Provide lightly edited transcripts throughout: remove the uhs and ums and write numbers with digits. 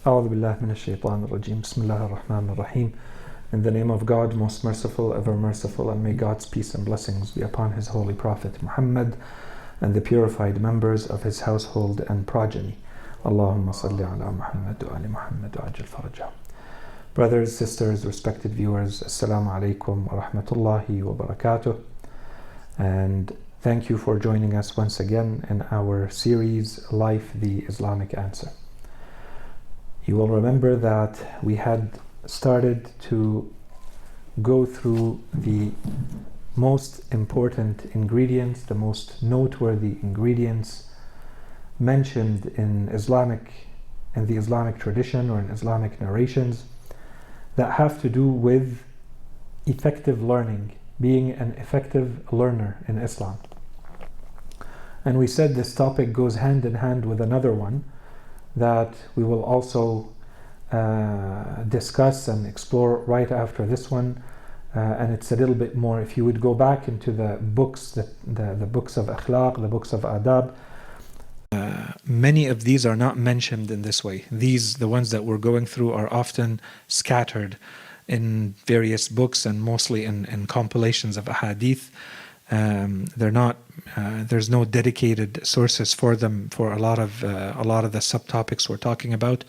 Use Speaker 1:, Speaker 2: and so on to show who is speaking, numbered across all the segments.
Speaker 1: أعوذ بالله من الشيطان الرجيم. بسم الله الرحمن الرحيم. In the name of God, most merciful, ever merciful, and may God's peace and blessings be upon His holy Prophet Muhammad and the purified members of his household and progeny. Allahumma salli ala Muhammad wa ali Muhammad wa ajil farajah. Brothers, sisters, respected viewers, Assalamu alaikum wa rahmatullahi wa barakatuh. And thank you for joining us once again in our series, Life, the Islamic Answer. You will remember that we had started to go through the most important ingredients, the most noteworthy ingredients mentioned in the Islamic tradition or in Islamic narrations that have to do with effective learning, being an effective learner in Islam. And we said this topic goes hand in hand with another one that we will also discuss and explore right after this one, and it's a little bit more. If you would go back into the books, the books of akhlaq, the books of adab, many of these are not mentioned in this way. The ones that we're going through, are often scattered in various books and mostly in compilations of ahadith. They're not. There's no dedicated sources for them for a lot of the subtopics we're talking about.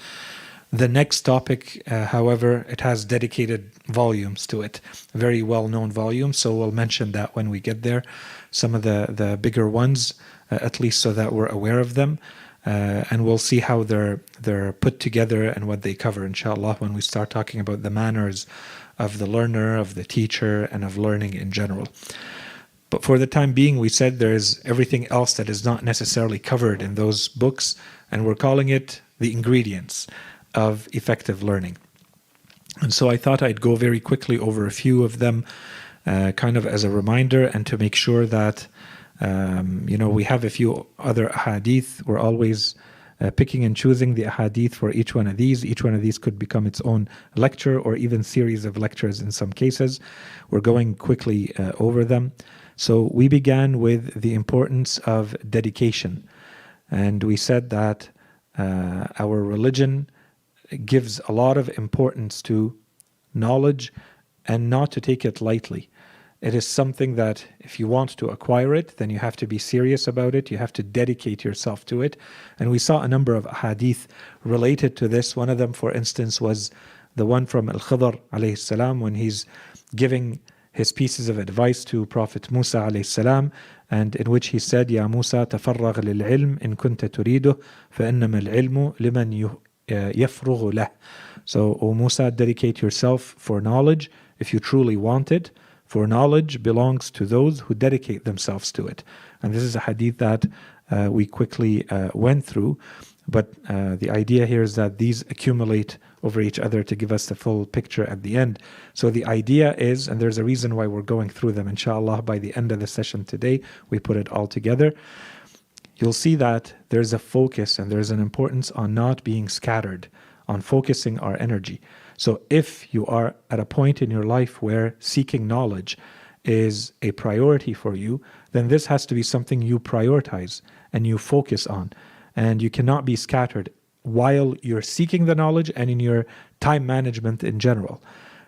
Speaker 1: The next topic, however, it has dedicated volumes to it, very well-known volumes. So we'll mention that when we get there. Some of the bigger ones, at least, so that we're aware of them, and we'll see how they're put together and what they cover, inshallah, when we start talking about the manners of the learner, of the teacher, and of learning in general. But for the time being, we said there's everything else that is not necessarily covered in those books, and we're calling it the ingredients of effective learning. And so I thought I'd go very quickly over a few of them, kind of as a reminder, and to make sure that we have a few other ahadith. We're always picking and choosing the ahadith for each one of these. Each one of these could become its own lecture or even series of lectures in some cases. We're going quickly over them. So we began with the importance of dedication. And we said that our religion gives a lot of importance to knowledge and not to take it lightly. It is something that if you want to acquire it, then you have to be serious about it. You have to dedicate yourself to it. And we saw a number of hadith related to this. One of them, for instance, was the one from al-Khidr alayhi salam, when he's giving his pieces of advice to Prophet Musa alayhi salam, and in which he said, Ya Musa, tafarragh lil-ilm in kunta turiduh, fa-innama al-ilmu liman yafrughu lah. So, O Musa, dedicate yourself for knowledge if you truly want it. For knowledge belongs to those who dedicate themselves to it. And this is a hadith that we quickly went through. But the idea here is that these accumulate over each other to give us the full picture at the end. So the idea is, and there's a reason why we're going through them, inshallah, by the end of the session today, we put it all together. You'll see that there's a focus and there's an importance on not being scattered, on focusing our energy. So if you are at a point in your life where seeking knowledge is a priority for you, then this has to be something you prioritize and you focus on. And you cannot be scattered while you're seeking the knowledge and in your time management in general.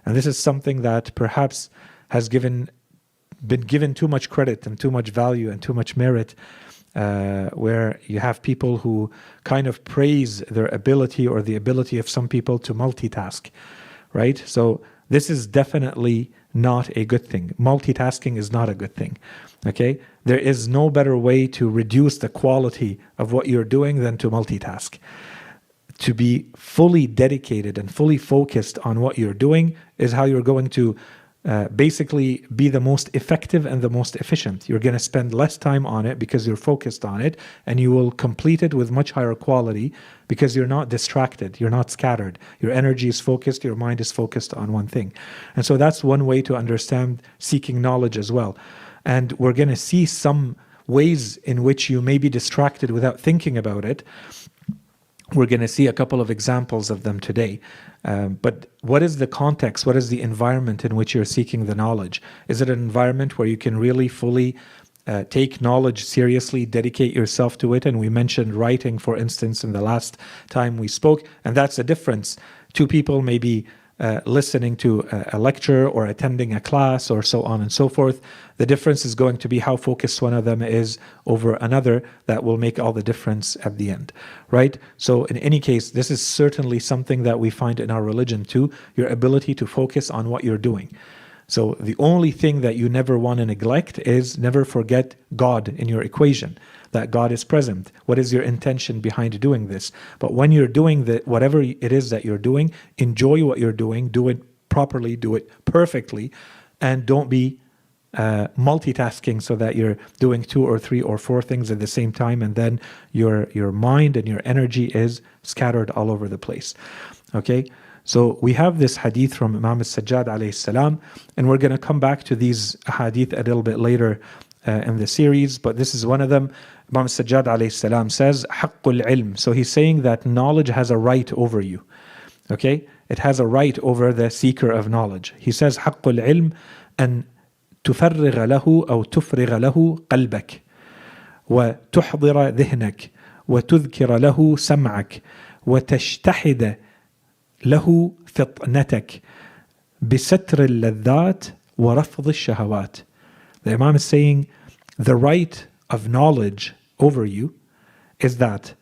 Speaker 1: And this is something that perhaps has been given too much credit and too much value and too much merit, where you have people who kind of praise their ability or the ability of some people to multitask, right? So this is definitely not a good thing. Multitasking is not a good thing, okay? There is no better way to reduce the quality of what you're doing than to multitask. To be fully dedicated and fully focused on what you're doing is how you're going to basically be the most effective and the most efficient. You're going to spend less time on it because you're focused on it, and you will complete it with much higher quality because you're not distracted, you're not scattered. Your energy is focused, your mind is focused on one thing. And so that's one way to understand seeking knowledge as well. And we're going to see some ways in which you may be distracted without thinking about it. We're going to see a couple of examples of them today. But what is the context? What is the environment in which you're seeking the knowledge? Is it an environment where you can really fully take knowledge seriously, dedicate yourself to it. And we mentioned writing, for instance, in the last time we spoke, and that's the difference. Two people may be listening to a lecture or attending a class or so on and so forth. The difference is going to be how focused one of them is over another. That will make all the difference at the end, right? So in any case, this is certainly something that we find in our religion too, your ability to focus on what you're doing. So the only thing that you never want to neglect is never forget God in your equation, that God is present. What is your intention behind doing this? But when you're doing whatever it is that you're doing, enjoy what you're doing, do it properly, do it perfectly, and don't be multitasking so that you're doing 2 or 3 or 4 things at the same time, and then your mind and your energy is scattered all over the place. Okay? So we have this hadith from Imam al-Sajjad alayhi salam, and we're going to come back to these hadith a little bit later in the series, but this is one of them. Imam al-Sajjad alayhi salam says, haqqul ilm. So he's saying that knowledge has a right over you. Okay? It has a right over the seeker of knowledge. He says, haqqul ilm an تفرغ له أو تفرغ له قلبك وتحضر ذهنك وتذكر له سمعك وتجتهد له فطنتك بستر اللذات ورفض الشهوات. The Imam is saying the right of knowledge over you is that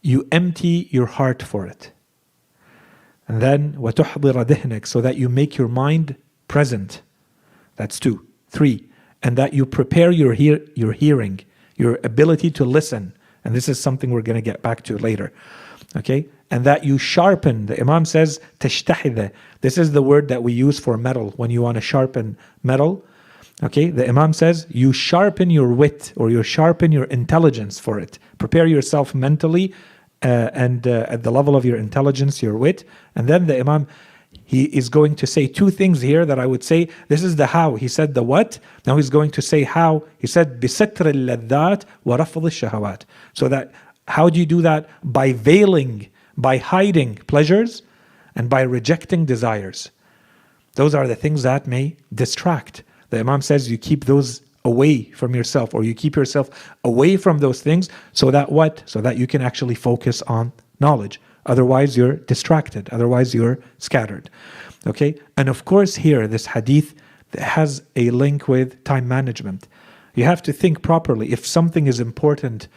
Speaker 1: you empty your heart for it. And then وتحضر ذهنك, so that you make your mind present. That's 2. 3. And that you prepare your hearing, your ability to listen. And this is something we're going to get back to later. Okay? And that you sharpen. The Imam says, تجتهد. This is the word that we use for metal, when you want to sharpen metal. Okay? The Imam says, you sharpen your wit, or you sharpen your intelligence for it. Prepare yourself mentally and at the level of your intelligence, your wit. And then the Imam, he is going to say 2 things here that I would say, this is the how. He said the what, now he's going to say how. He said, بِسَتْرِ اللَّذَّاتِ وَرَفْضِ الشَّهَوَاتِ. So that, how do you do that? By veiling, by hiding pleasures, and by rejecting desires. Those are the things that may distract. The Imam says you keep those away from yourself, or you keep yourself away from those things, so that what? So that you can actually focus on knowledge. Otherwise you're distracted, otherwise you're scattered. Okay? And of course here, this hadith has a link with time management. You have to think properly. If something is important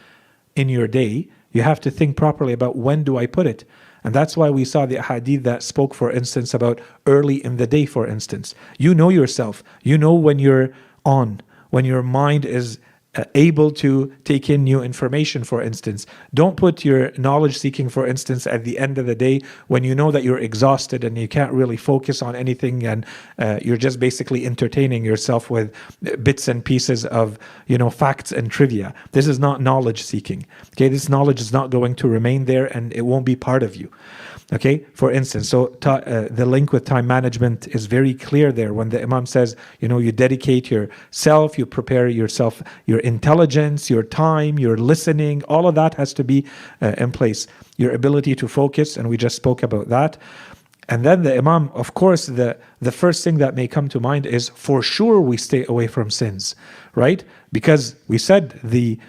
Speaker 1: in your day, you have to think properly about when do I put it. And that's why we saw the hadith that spoke, for instance, about early in the day, for instance. You know yourself. You know when you're on, when your mind is able to take in new information, for instance. Don't put your knowledge seeking, for instance, at the end of the day when you know that you're exhausted and you can't really focus on anything, and you're just basically entertaining yourself with bits and pieces of, facts and trivia. This is not knowledge seeking. Okay, this knowledge is not going to remain there, and it won't be part of you. Okay, for instance, so the link with time management is very clear there when the Imam says, you dedicate yourself, you prepare yourself, your intelligence, your time, your listening, all of that has to be in place. Your ability to focus, and we just spoke about that. And then the Imam, of course, the first thing that may come to mind is, for sure we stay away from sins, right? Because we said the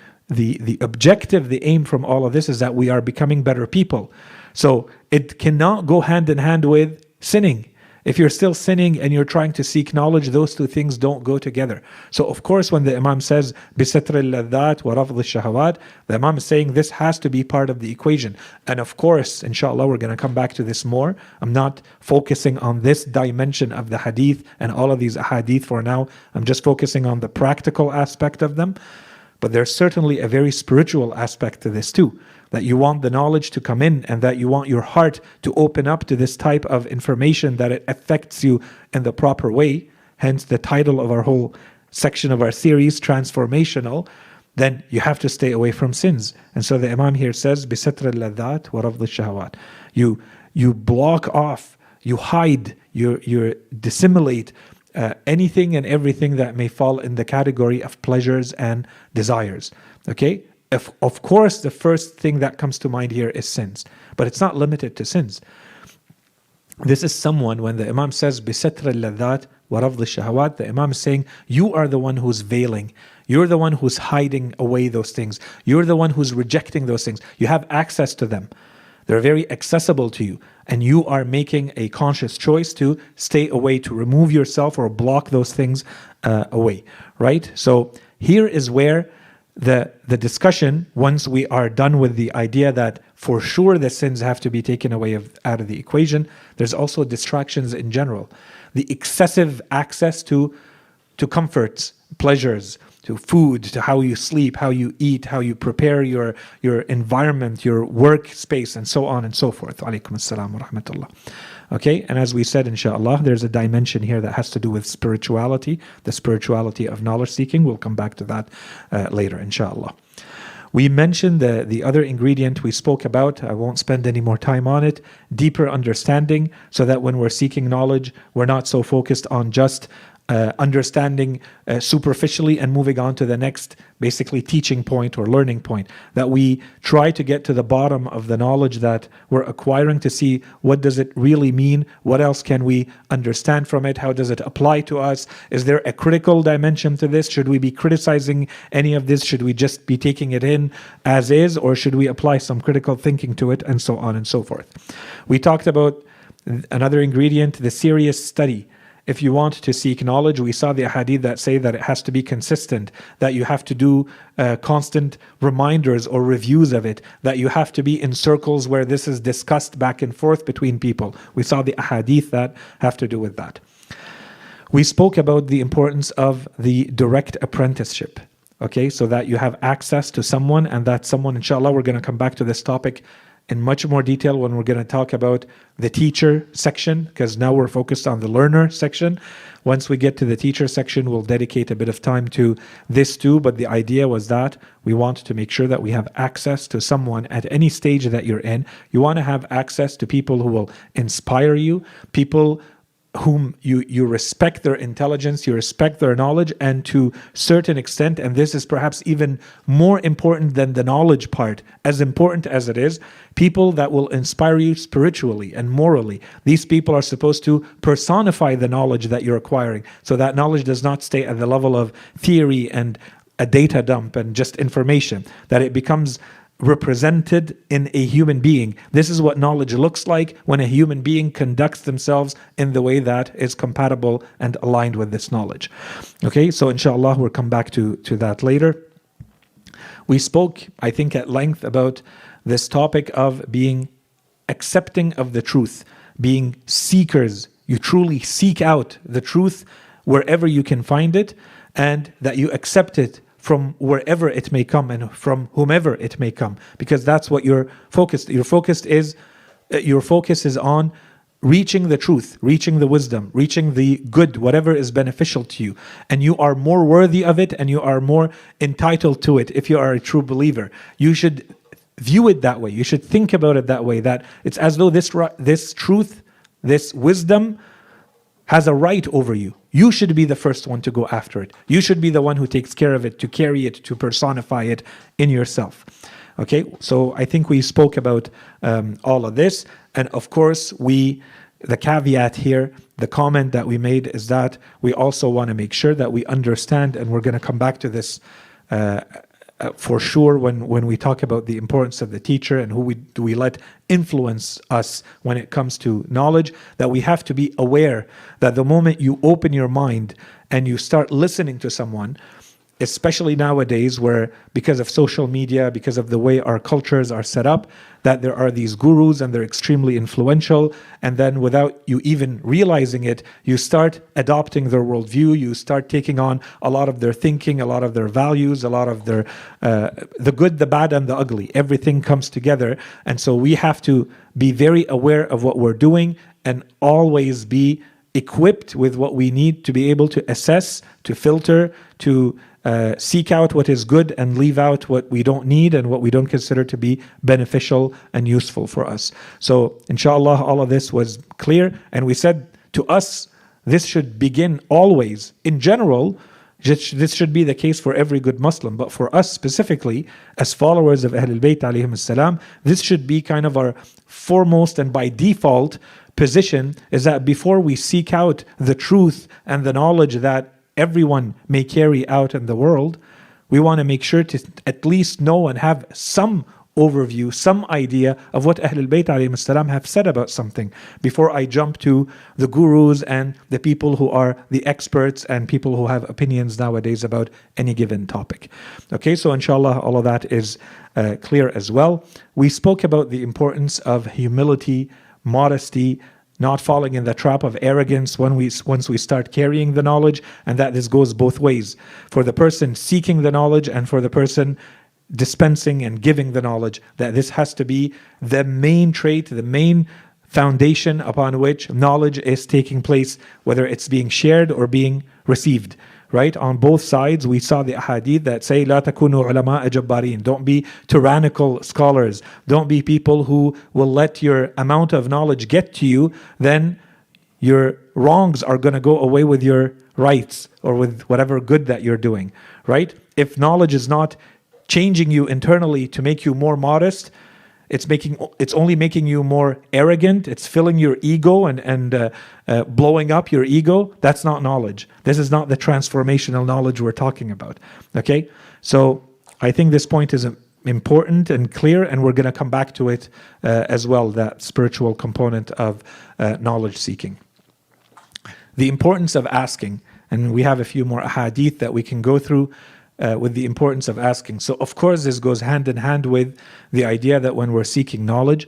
Speaker 1: objective, the aim from all of this is that we are becoming better people. So it cannot go hand in hand with sinning. If you're still sinning and you're trying to seek knowledge, those 2 things don't go together. So of course, when the Imam says بِسَتْرِ اللَّذَّاتِ وَرَفْضِ الشَّهَوَاتِ, the Imam is saying this has to be part of the equation. And of course, inshallah, we're going to come back to this more. I'm not focusing on this dimension of the hadith and all of these hadith for now. I'm just focusing on the practical aspect of them. But there's certainly a very spiritual aspect to this too. That you want the knowledge to come in, and that you want your heart to open up to this type of information, that it affects you in the proper way. Hence the title of our whole section of our series, Transformational. Then you have to stay away from sins. And so the Imam here says, بِسَتْرِ اللَّذَّاتِ وَرَفْضِ الشَّهَوَاتِ. You block off, you hide, you dissimulate anything and everything that may fall in the category of pleasures and desires. Okay? Of course, the first thing that comes to mind here is sins, but it's not limited to sins. This is someone, when the Imam says, بِسَتْرِ اللَّذَّاتِ وَرَفْضِ الشَّهَوَاتِ, the Imam is saying, you are the one who's veiling. You're the one who's hiding away those things. You're the one who's rejecting those things. You have access to them. They're very accessible to you. And you are making a conscious choice to stay away, to remove yourself or block those things away. Right? So here is where the discussion, once we are done with the idea that for sure the sins have to be taken away out of the equation, there's also distractions in general. The excessive access to comforts, pleasures, to food, to how you sleep, how you eat, how you prepare your environment, your workspace, and so on and so forth. Alaikum assalam wa rahmatullah. Okay, and as we said, inshallah, there's a dimension here that has to do with spirituality, the spirituality of knowledge seeking. We'll come back to that later, inshallah. We mentioned the other ingredient we spoke about. I won't spend any more time on it. Deeper understanding, so that when we're seeking knowledge, we're not so focused on just understanding superficially and moving on to the next basically teaching point or learning point, that we try to get to the bottom of the knowledge that we're acquiring to see what does it really mean, what else can we understand from it, how does it apply to us, is there a critical dimension to this, should we be criticizing any of this, should we just be taking it in as is, or should we apply some critical thinking to it, and so on and so forth. We talked about another ingredient, the serious study. If you want to seek knowledge, we saw the hadith that say that it has to be consistent, that you have to do constant reminders or reviews of it, that you have to be in circles where this is discussed back and forth between people. We saw the hadith that have to do with that. We spoke about the importance of the direct apprenticeship. Okay, so that you have access to someone, and that someone, inshallah, we're going to come back to this topic in much more detail when we're going to talk about the teacher section, because now we're focused on the learner section. Once we get to the teacher section, we'll dedicate a bit of time to this too, but the idea was that we want to make sure that we have access to someone at any stage that you're in. You want to have access to people who will inspire you, people whom you respect their intelligence, you respect their knowledge, and to a certain extent, and this is perhaps even more important than the knowledge part, as important as it is, people that will inspire you spiritually and morally. These people are supposed to personify the knowledge that you're acquiring, so that knowledge does not stay at the level of theory and a data dump and just information, that it becomes represented in a human being. This is what knowledge looks like when a human being conducts themselves in the way that is compatible and aligned with this knowledge. Okay, so inshallah we'll come back to that later. We spoke, I think, at length about this topic of being accepting of the truth, being seekers. You truly seek out the truth wherever you can find it, and that you accept it from wherever it may come and from whomever it may come, because that's what your focus is on, reaching the truth, reaching the wisdom, reaching the good, whatever is beneficial to you, and you are more worthy of it and you are more entitled to it if you are a true believer. You should view it that way. You should think about it that way, that it's as though this truth, this wisdom has a right over you. You should be the first one to go after it. You should be the one who takes care of it, to carry it, to personify it in yourself. Okay, so I think we spoke about all of this. And of course, the caveat here, the comment that we made is that we also want to make sure that we understand, and we're going to come back to this for sure when we talk about the importance of the teacher and who do we let influence us when it comes to knowledge, that we have to be aware that the moment you open your mind and you start listening to someone, especially nowadays where because of social media, because of the way our cultures are set up, that there are these gurus and they're extremely influential, and then without you even realizing it, you start adopting their worldview, you start taking on a lot of their thinking, a lot of their values, a lot of their the good, the bad, and the ugly. Everything comes together, and so we have to be very aware of what we're doing and always be equipped with what we need to be able to assess, to filter, to seek out what is good and leave out what we don't need and what we don't consider to be beneficial and useful for us. So inshallah, all of this was clear, and we said to us, this should begin always, in general, This should be the case for every good Muslim, but for us specifically, as followers of Ahlul Bayt alayhim salam, this should be kind of our foremost and by default position, is that before we seek out the truth and the knowledge that everyone may carry out in the world, we want to make sure to at least know and have some overview, some idea of what Ahlul Bayt alayhim salam have said about something before I jump to the gurus and the people who are the experts and people who have opinions nowadays about any given topic. Okay, so inshallah all of that is clear as well. We spoke about the importance of humility, modesty, not falling in the trap of arrogance once we start carrying the knowledge, and that this goes both ways, for the person seeking the knowledge and for the person dispensing and giving the knowledge, that this has to be the main trait, the main foundation upon which knowledge is taking place, whether it's being shared or being received. Right? On both sides, we saw the ahadith that say, لا تكونوا علماء جبارين. Don't be tyrannical scholars. Don't be people who will let your amount of knowledge get to you, then your wrongs are going to go away with your rights or with whatever good that you're doing. Right? If knowledge is not changing you internally to make you more modest, it's only making you more arrogant. It's filling your ego and blowing up your ego. That's not knowledge. This is not the transformational knowledge we're talking about. Okay, so I think this point is important and clear, and we're going to come back to it as well. That spiritual component of knowledge seeking, the importance of asking, and we have a few more ahadith that we can go through. With the importance of asking. So of course this goes hand in hand with the idea that when we're seeking knowledge,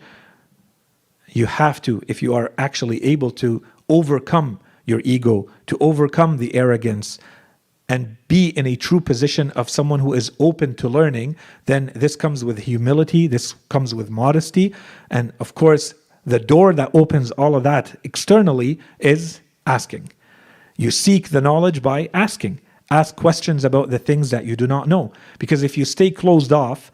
Speaker 1: you have to, if you are actually able to overcome your ego, to overcome the arrogance, and be in a true position of someone who is open to learning, then this comes with humility, this comes with modesty, and of course the door that opens all of that externally is asking. You seek the knowledge by asking. Ask questions about the things that you do not know. Because if you stay closed off,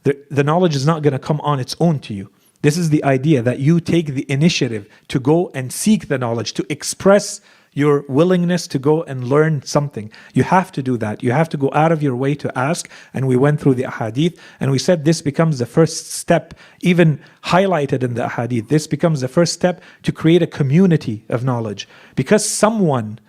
Speaker 1: the knowledge is not going to come on its own to you. This is the idea, that you take the initiative to go and seek the knowledge, to express your willingness to go and learn something. You have to do that. You have to go out of your way to ask. And we went through the ahadith, and we said this becomes the first step, even highlighted in the ahadith. This becomes the first step to create a community of knowledge. Because someone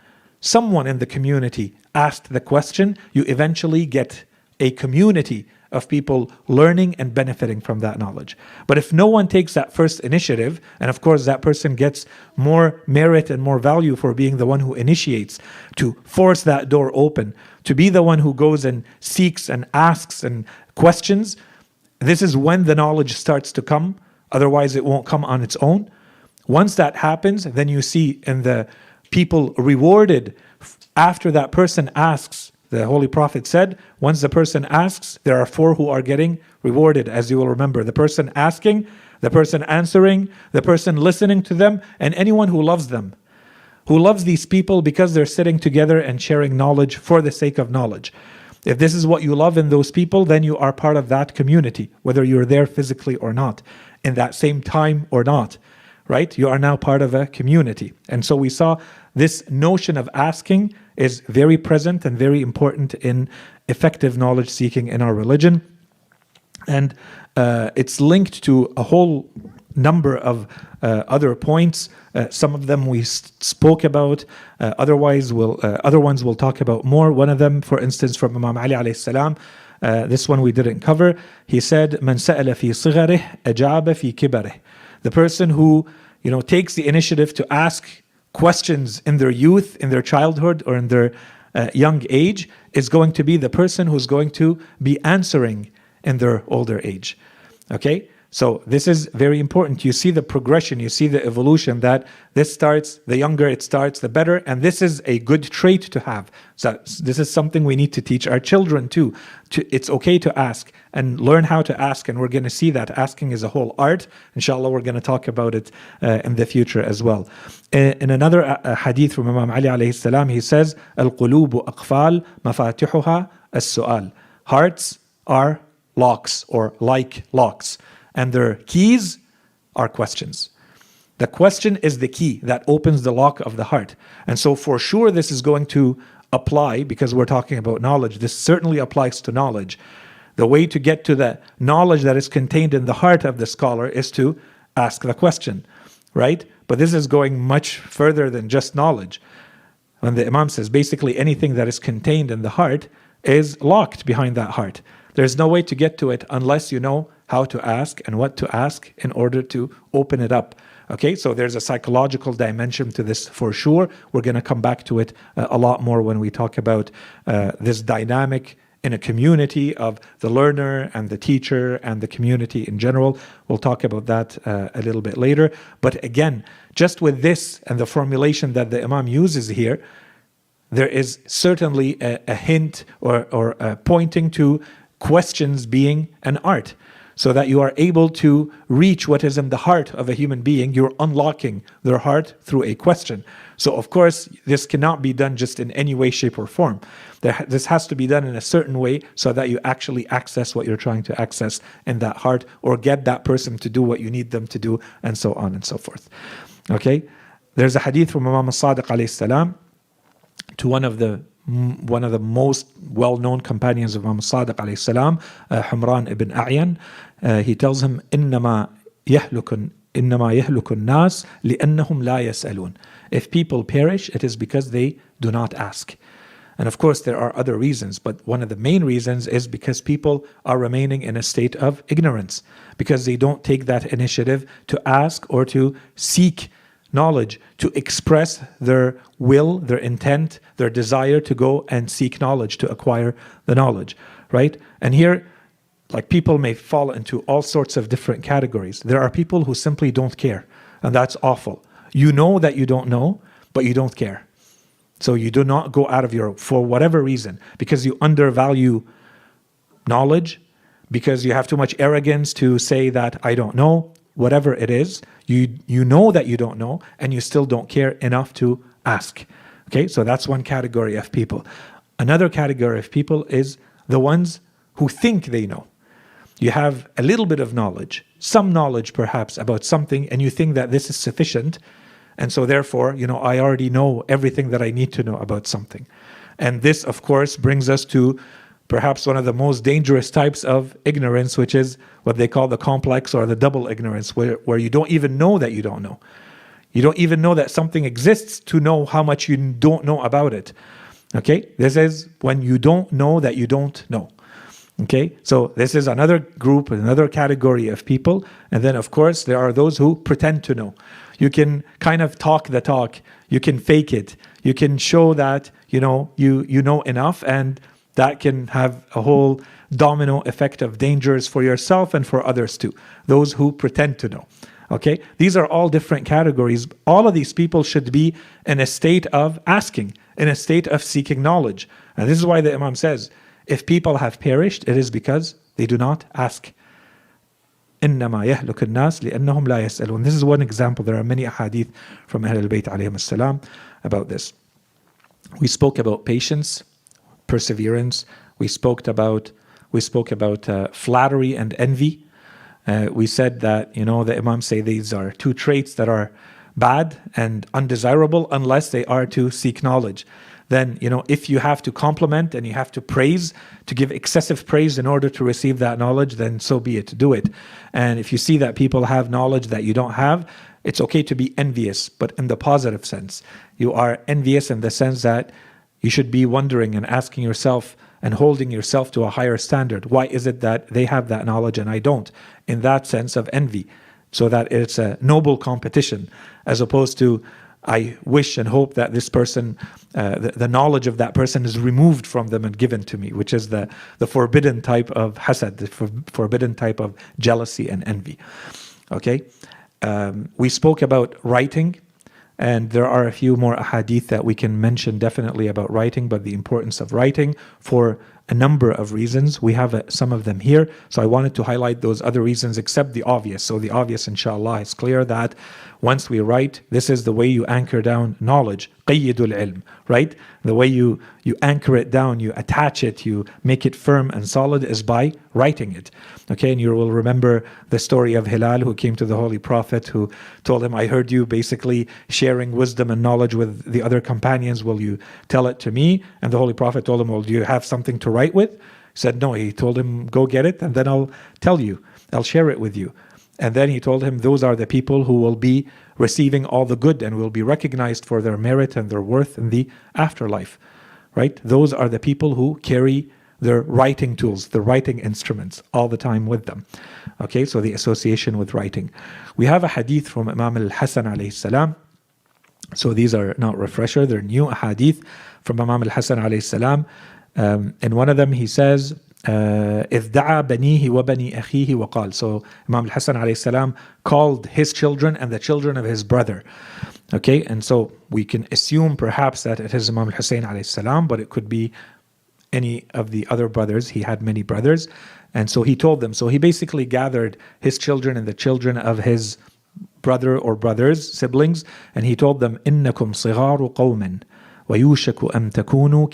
Speaker 1: in the community asked the question, you eventually get a community of people learning and benefiting from that knowledge. But if no one takes that first initiative, and of course that person gets more merit and more value for being the one who initiates, to force that door open, to be the one who goes and seeks and asks and questions, this is when the knowledge starts to come. Otherwise it won't come on its own. Once that happens, then you see in the people rewarded after that person asks. The Holy Prophet said, once the person asks, there are 4 who are getting rewarded, as you will remember. The person asking, the person answering, the person listening to them, and anyone who loves them. Who loves these people because they're sitting together and sharing knowledge for the sake of knowledge. If this is what you love in those people, then you are part of that community, whether you're there physically or not, in that same time or not. Right? You are now part of a community. And so we saw this notion of asking is very present and very important in effective knowledge seeking in our religion. And it's linked to a whole number of other points. Some of them we spoke about. Other ones we'll talk about more. One of them, for instance, from Imam Ali alayhi salam, this one we didn't cover. He said, "Man sa'ala fi sigharih ajaba fi kibarih." The person who, takes the initiative to ask questions in their youth, in their childhood, or in their young age, is going to be the person who's going to be answering in their older age. Okay? So this is very important. You see the progression, you see the evolution, that this starts, the younger it starts, the better, and this is a good trait to have. So this is something we need to teach our children too. It's okay to ask and learn how to ask, and we're going to see that asking is a whole art. Inshallah, we're going to talk about it in the future as well. In another hadith from Imam Ali alayhi salam, he says, "Al-qulubu aqfal mafatihuha as-su'al." Hearts are locks, or like locks, and their keys are questions. The question is the key that opens the lock of the heart. And so for sure this is going to apply, because we're talking about knowledge, this certainly applies to knowledge. The way to get to the knowledge that is contained in the heart of the scholar is to ask the question, right? But this is going much further than just knowledge. When the Imam says basically anything that is contained in the heart is locked behind that heart. There's no way to get to it unless you know how to ask and what to ask in order to open it up. Okay, so there's a psychological dimension to this for sure. We're going to come back to it a lot more when we talk about this dynamic in a community of the learner and the teacher and the community in general. We'll talk about that a little bit later. But again, just with this and the formulation that the Imam uses here, there is certainly a hint or pointing to questions being an art, so that you are able to reach what is in the heart of a human being. You're unlocking their heart through a question. So of course, this cannot be done just in any way, shape, or form. This has to be done in a certain way so that you actually access what you're trying to access in that heart, or get that person to do what you need them to do, and so on and so forth. Okay? There's a hadith from Imam al-Sadiq alayhi salam to one of the most well-known companions of Imam al-Sadiq alayhi salam, Humran ibn A'yan. He tells him, إِنَّمَا يَهْلُكُ النَّاسِ لِأَنَّهُمْ لَا يَسْأَلُونَ. If people perish, it is because they do not ask. And of course, there are other reasons, but one of the main reasons is because people are remaining in a state of ignorance, because they don't take that initiative to ask or to seek knowledge, to express their will, their intent, their desire to go and seek knowledge, to acquire the knowledge, right? And here, like, people may fall into all sorts of different categories. There are people who simply don't care, and that's awful. You know that you don't know, but you don't care. So you do not go out of your, for whatever reason, because you undervalue knowledge, because you have too much arrogance to say that I don't know, whatever it is, you know that you don't know, and you still don't care enough to ask. Okay, so that's one category of people. Another category of people is the ones who think they know. You have a little bit of knowledge, some knowledge perhaps about something, and you think that this is sufficient, and so therefore, I already know everything that I need to know about something. And this, of course, brings us to perhaps one of the most dangerous types of ignorance, which is what they call the complex or the double ignorance, where you don't even know that you don't know. You don't even know that something exists to know how much you don't know about it. Okay? This is when you don't know that you don't know. Okay? So this is another group, another category of people. And then, of course, there are those who pretend to know. You can kind of talk the talk. You can fake it. You can show that, you know enough, and that can have a whole domino effect of dangers for yourself and for others too. Those who pretend to know. Okay? These are all different categories. All of these people should be in a state of asking, in a state of seeking knowledge. And this is why the Imam says, if people have perished, it is because they do not ask. إِنَّمَا يَهْلُكُ النَّاسِ لِأَنَّهُمْ لَا يَسْأَلُونَ. This is one example. There are many ahadith from Ahl al-Bayt alayhim as-salam about this. We spoke about patience, perseverance. We spoke about flattery and envy. We said that, the Imam say these are two traits that are bad and undesirable unless they are to seek knowledge. Then, if you have to compliment and you have to praise, to give excessive praise in order to receive that knowledge, then so be it, do it. And if you see that people have knowledge that you don't have, it's okay to be envious, but in the positive sense. You are envious in the sense that you should be wondering and asking yourself and holding yourself to a higher standard. Why is it that they have that knowledge and I don't? In that sense of envy, so that it's a noble competition, as opposed to I wish and hope that this person, the knowledge of that person is removed from them and given to me, which is the forbidden type of hasad, the forbidden type of jealousy and envy. Okay? We spoke about writing, and there are a few more ahadith that we can mention definitely about writing, but the importance of writing for a number of reasons. We have some of them here. So I wanted to highlight those other reasons except the obvious. So the obvious, inshallah, is clear that once we write, this is the way you anchor down knowledge. قَيِّدُ الْعِلْم, right? The way you anchor it down, you attach it, you make it firm and solid is by writing it. Okay, and you will remember the story of Hilal, who came to the Holy Prophet, who told him, I heard you basically sharing wisdom and knowledge with the other companions. Will you tell it to me? And the Holy Prophet told him, well, do you have something to write with? He said, no. He told him, go get it, and then I'll tell you. I'll share it with you. And then he told him, those are the people who will be receiving all the good and will be recognized for their merit and their worth in the afterlife. Right? Those are the people who carry their writing tools, the writing instruments, all the time with them. Okay, so the association with writing. We have a hadith from Imam al-Hasany alayhi salam. So these are not refresher, they're new hadith from Imam al-Hasany alayhi salam. And one of them he says, إِذْ دَعَى بَنِيهِ وَبَنِي أَخِيهِ وَقَالَ. So Imam al-Hasany alayhi salam called his children and the children of his brother. Okay, and so we can assume perhaps that it is Imam al-Hussein alayhi salam, but it could be any of the other brothers. He had many brothers. And so he told them. So he basically gathered his children and the children of his brother or brothers, siblings, and he told them, إِنَّكُمْ صِغَارُ قَوْمٍ وَيُوشَكُ أَن تَكُونُوا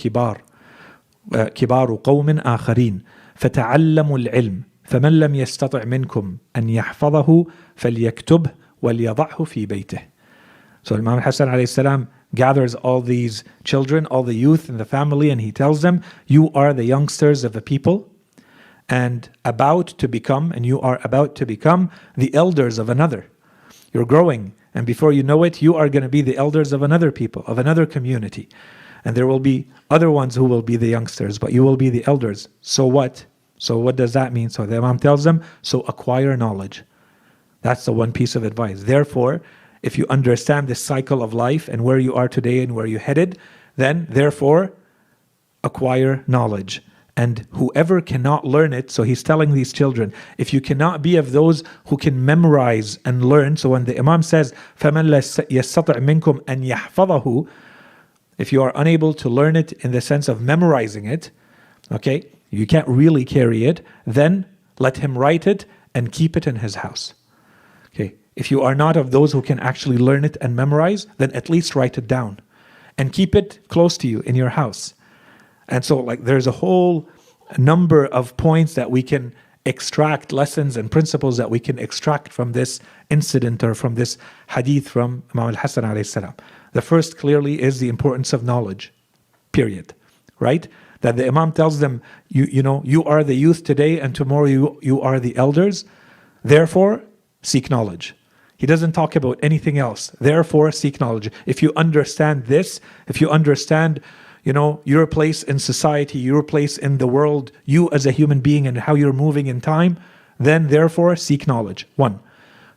Speaker 1: كبار قوم آخرين فتعلموا العلم فمن لم يستطع منكم أن يحفظه فليكتبه وليضعه في بيته. So Imam Hassan alayhi salam gathers all these children, all the youth in the family, and he tells them, you are the youngsters of the people and you are about to become the elders of another. You're growing, and before you know it, you are going to be the elders of another people, of another community. And there will be other ones who will be the youngsters, but you will be the elders. So what? So what does that mean? So the Imam tells them, so acquire knowledge. That's the one piece of advice. Therefore, if you understand this cycle of life and where you are today and where you're headed, then therefore acquire knowledge. And whoever cannot learn it, so he's telling these children, if you cannot be of those who can memorize and learn, so when the Imam says, فَمَنْ لَا يَسْتَطِعْ مِنْكُمْ أَنْ يَحْفَظَهُ, if you are unable to learn it in the sense of memorizing it, okay, you can't really carry it, then let him write it and keep it in his house. Okay, if you are not of those who can actually learn it and memorize, then at least write it down and keep it close to you in your house. And so there's a whole number of points that we can extract, lessons and principles that we can extract from this incident or from this hadith from Imam al-Hasany alayhi salam. The first clearly is the importance of knowledge, period, right? That the Imam tells them, you are the youth today and tomorrow you are the elders, therefore seek knowledge. He doesn't talk about anything else, therefore seek knowledge. If you understand this, if you understand your place in society, your place in the world, you as a human being and how you're moving in time, then therefore seek knowledge. 1.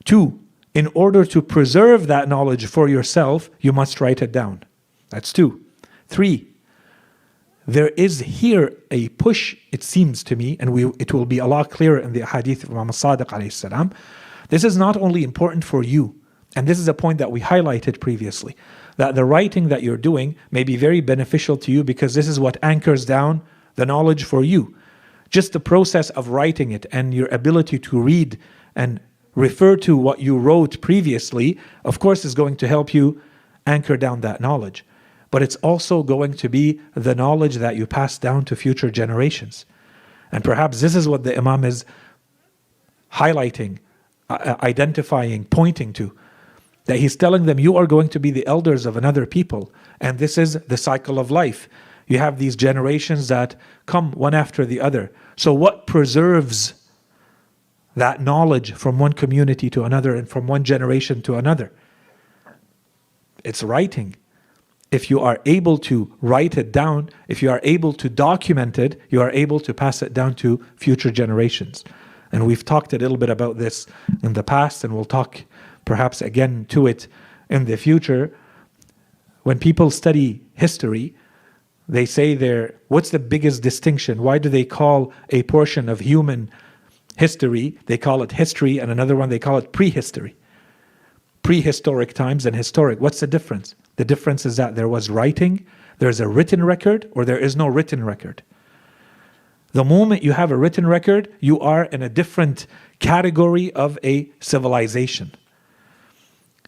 Speaker 1: 2, in order to preserve that knowledge for yourself, you must write it down. That's 2. 3, there is here a push, it seems to me, and it will be a lot clearer in the hadith of Imam Sadiq alayhi salam. This is not only important for you, and this is a point that we highlighted previously, that the writing that you're doing may be very beneficial to you because this is what anchors down the knowledge for you. Just the process of writing it and your ability to read and refer to what you wrote previously, of course, is going to help you anchor down that knowledge. But it's also going to be the knowledge that you pass down to future generations. And perhaps this is what the Imam is highlighting, identifying, pointing to. That he's telling them, you are going to be the elders of another people. And this is the cycle of life. You have these generations that come one after the other. So what preserves that knowledge from one community to another and from one generation to another? It's writing. If you are able to write it down, if you are able to document it, you are able to pass it down to future generations. And we've talked a little bit about this in the past, and we'll talk perhaps again to it in the future. When people study history, they say what's the biggest distinction? Why do they call a portion of human history, they call it history, and another one they call it prehistory? Prehistoric times and historic. What's the difference? The difference is that there was writing, there's a written record, or there is no written record. The moment you have a written record, you are in a different category of a civilization.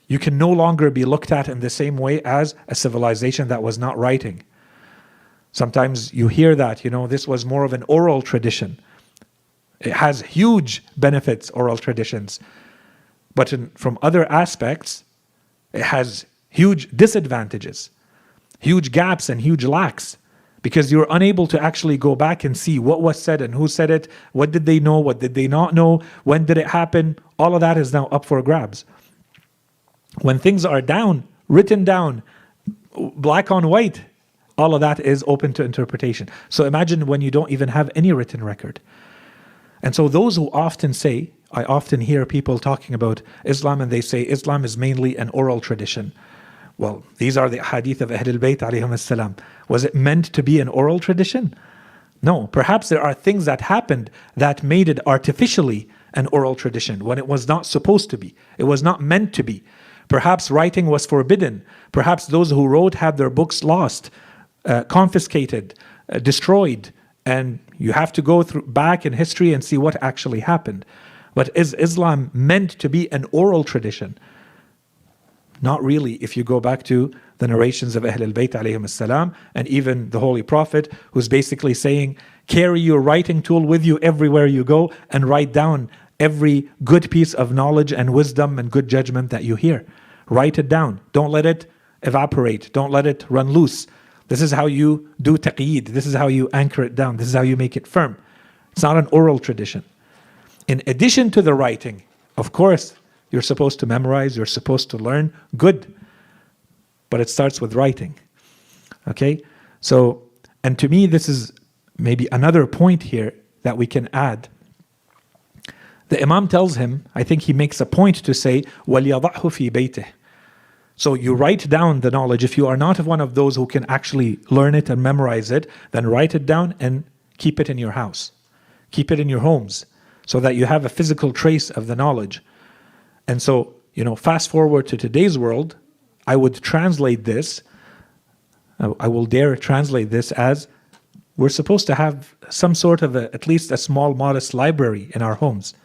Speaker 1: You can no longer be looked at in the same way as a civilization that was not writing. Sometimes you hear that, this was more of an oral tradition. It has huge benefits, oral traditions. But from other aspects, it has huge disadvantages, huge gaps and huge lacks, because you're unable to actually go back and see what was said and who said it, what did they know, what did they not know, when did it happen. All of that is now up for grabs. When things are down, written down, black on white, all of that is open to interpretation. So imagine when you don't even have any written record. And so those who often say, I often hear people talking about Islam and they say Islam is mainly an oral tradition. Well, these are the hadith of Ahlul Bayt alayhim as-salam. Was it meant to be an oral tradition? No, perhaps there are things that happened that made it artificially an oral tradition when it was not supposed to be. It was not meant to be. Perhaps writing was forbidden. Perhaps those who wrote had their books lost, confiscated, destroyed, and you have to go back in history and see what actually happened. But is Islam meant to be an oral tradition? Not really, if you go back to the narrations of Ahlul Bayt alayhim as-salam, and even the Holy Prophet, who's basically saying, carry your writing tool with you everywhere you go and write down every good piece of knowledge and wisdom and good judgment that you hear. Write it down. Don't let it evaporate. Don't let it run loose. This is how you do taqeed. This is how you anchor it down. This is how you make it firm. It's not an oral tradition. In addition to the writing, of course, you're supposed to memorize, you're supposed to learn. Good. But it starts with writing. Okay? So, and to me, this is maybe another point here that we can add. The Imam tells him, I think he makes a point to say, وَلْيَضَعْهُ فِي بَيْتِهِ. So you write down the knowledge. If you are not one of those who can actually learn it and memorize it, then write it down and keep it in your house. Keep it in your homes so that you have a physical trace of the knowledge. And so, fast forward to today's world, I would translate this, I will dare translate this as, we're supposed to have some sort of at least a small, modest library in our homes.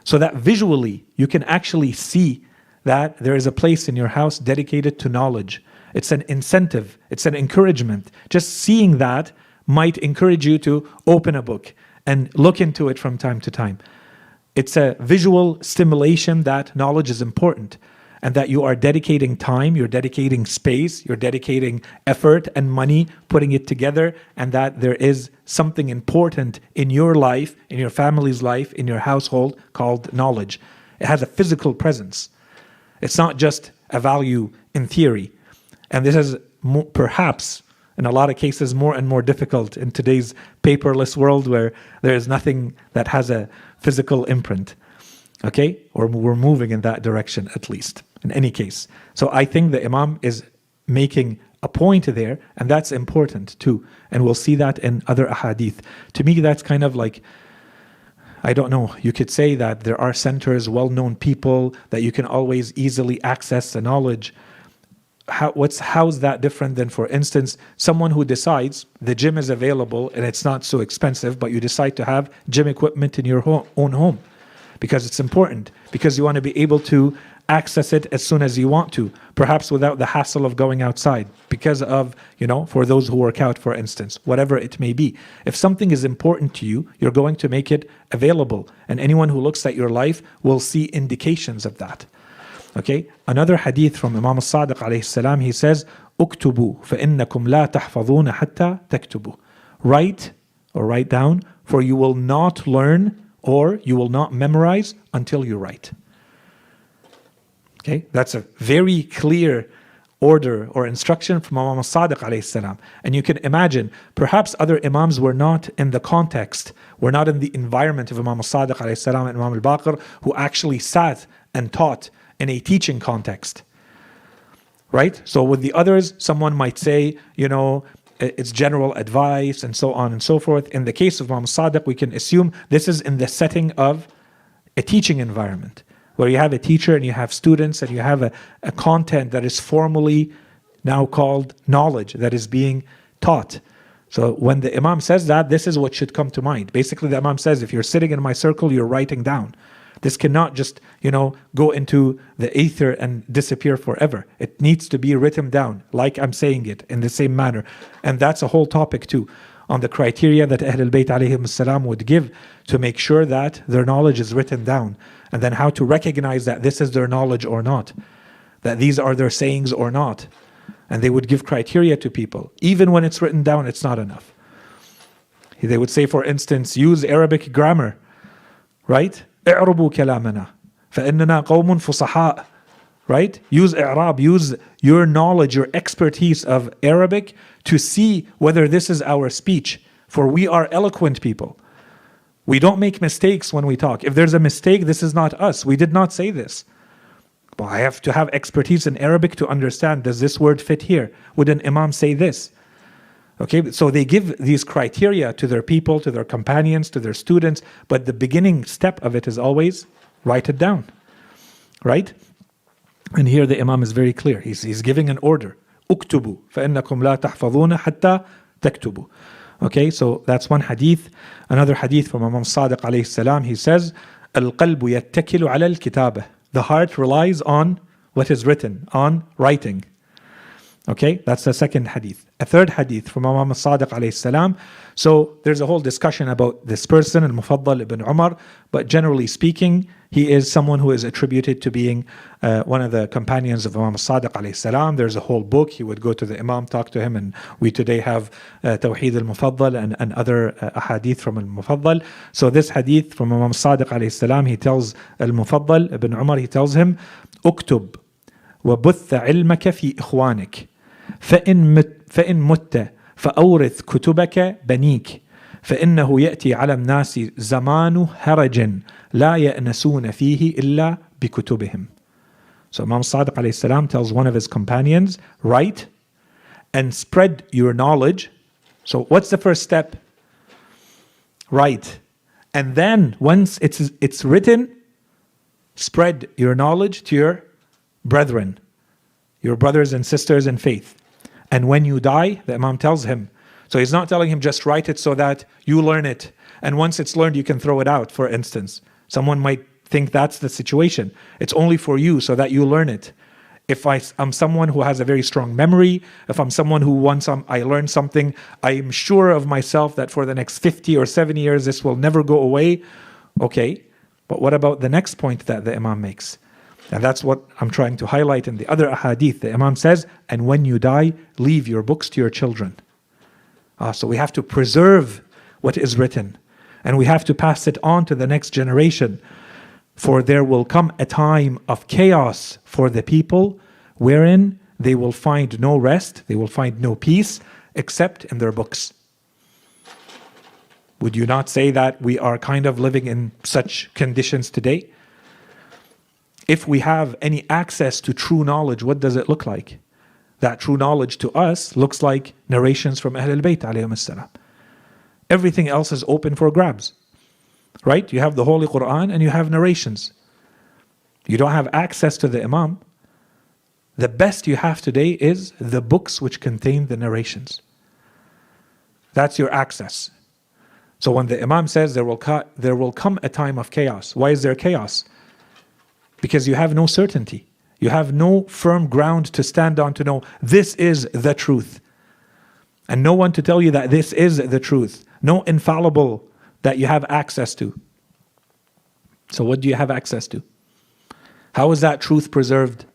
Speaker 1: So that visually you can actually see that there is a place in your house dedicated to knowledge. It's an incentive, it's an encouragement. Just seeing that might encourage you to open a book and look into it from time to time. It's a visual stimulation that knowledge is important and that you are dedicating time, you're dedicating space, you're dedicating effort and money, putting it together, and that there is something important in your life, in your family's life, in your household called knowledge. It has a physical presence. It's not just a value in theory. And this is perhaps, in a lot of cases, more and more difficult in today's paperless world where there is nothing that has a physical imprint. Okay? Or we're moving in that direction at least, in any case. So I think the Imam is making a point there, and that's important too. And we'll see that in other ahadith. To me, that's kind of like, I don't know, you could say that there are centers, well-known people that you can always easily access the knowledge. How's that different than, for instance, someone who decides the gym is available and it's not so expensive, but you decide to have gym equipment in your own home because it's important, because you want to be able to access it as soon as you want to, perhaps without the hassle of going outside, because of, for those who work out, for instance, whatever it may be. If something is important to you, you're going to make it available. And anyone who looks at your life will see indications of that. Okay? Another hadith from Imam al-Sadiq alayhi salam, he says, "Uktubu فَإِنَّكُمْ لَا تَحْفَظُونَ حَتَّى تَكْتُبُوا." Write, or write down, for you will not learn or you will not memorize until you write. Okay, that's a very clear order or instruction from Imam al-Sadiq alayhi salam. And you can imagine, perhaps other Imams were not in the context, were not in the environment of Imam al-Sadiq alayhi salam and Imam al-Baqir, who actually sat and taught in a teaching context. Right? So with the others, someone might say, it's general advice and so on and so forth. In the case of Imam al-Sadiq, we can assume this is in the setting of a teaching environment, where you have a teacher and you have students and you have a content that is formally now called knowledge that is being taught. So when the Imam says that, this is what should come to mind. Basically, the Imam says, if you're sitting in my circle, you're writing down. This cannot just, go into the ether and disappear forever. It needs to be written down, like I'm saying it, in the same manner. And that's a whole topic too, on the criteria that Ahlul Bayt alayhim salam would give to make sure that their knowledge is written down. And then how to recognize that this is their knowledge or not, that these are their sayings or not. And they would give criteria to people. Even when it's written down, it's not enough. They would say, for instance, use Arabic grammar, right? اعربوا كلامنا فإننا قوم فصحاء, right? Use i'rab, use your knowledge, your expertise of Arabic to see whether this is our speech. For we are eloquent people. We don't make mistakes when we talk. If there's a mistake, this is not us. We did not say this. Well, I have to have expertise in Arabic to understand, does this word fit here? Would an imam say this? Okay, so they give these criteria to their people, to their companions, to their students, but the beginning step of it is always write it down, right? And here the imam is very clear. He's giving an order. اكتبوا فإنكم لا تحفظون حتى تكتبوا. Okay, so that's one hadith. Another hadith from Imam Sadiq alayhi salam, he says, القلب يتكل على الكتابة. The heart relies on what is written, on writing. Okay, that's the second hadith. A third hadith from Imam Sadiq alayhi salam. So there's a whole discussion about this person, al-Mufaddal ibn Umar, but generally speaking, he is someone who is attributed to being one of the companions of Imam Sadiq alayhi salam. There's a whole book. He would go to the Imam, talk to him, and we today have Tawheed al-Mufaddal and other ahadith from al-Mufaddal. So this hadith from Imam Sadiq alayhi salam, he tells al-Mufaddal ibn Umar, he tells him, اكتب وبث علمك في إخوانك فإن مت فأورث كتبك بنيك فإنه يأتي على الناس زمان هرج لا يأنسون فيه إلا بكتبهم. So Imam Sadiq alayhi salam tells one of his companions, write and spread your knowledge. So what's the first step? Write. And then once it's written, spread your knowledge to your brethren, your brothers and sisters in faith. And when you die, the Imam tells him. So he's not telling him just write it so that you learn it. And once it's learned, you can throw it out, for instance. Someone might think that's the situation. It's only for you so that you learn it. If I'm someone who has a very strong memory, if I'm someone who once I learned something, I'm sure of myself that for the next 50 or 70 years, this will never go away. Okay, but what about the next point that the Imam makes? And that's what I'm trying to highlight in the other ahadith. The Imam says, and when you die, leave your books to your children. So we have to preserve what is written. And we have to pass it on to the next generation. For there will come a time of chaos for the people, wherein they will find no rest, they will find no peace, except in their books. Would you not say that we are kind of living in such conditions today? If we have any access to true knowledge, what does it look like? That true knowledge to us looks like narrations from Ahlul Bayt alayhim salam. Everything else is open for grabs. Right? You have the Holy Quran and you have narrations. You don't have access to the Imam. The best you have today is the books which contain the narrations. That's your access. So when the Imam says there will come a time of chaos. Why is there chaos? Because you have no certainty. You have no firm ground to stand on to know this is the truth. And no one to tell you that this is the truth. No infallible that you have access to. So what do you have access to? How is that truth preserved?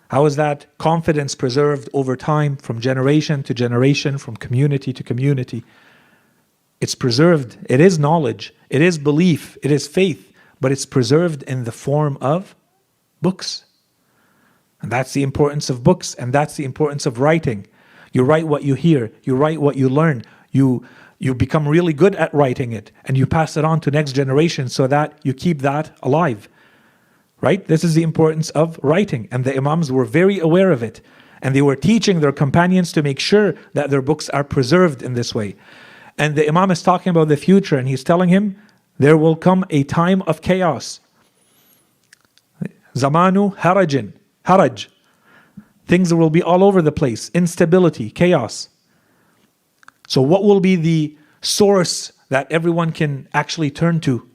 Speaker 1: How is that confidence preserved over time, from generation to generation, from community to community? It's preserved. It is knowledge. It is belief. It is faith. But it's preserved in the form of books. And that's the importance of books, and that's the importance of writing. You write what you hear. You write what you learn. You become really good at writing it, and you pass it on to next generation so that you keep that alive. Right? This is the importance of writing, and the Imams were very aware of it, and they were teaching their companions to make sure that their books are preserved in this way. And the Imam is talking about the future, and he's telling him there will come a time of chaos. Zamanu haraj. Things will be all over the place, instability, chaos. So what will be the source that everyone can actually turn to?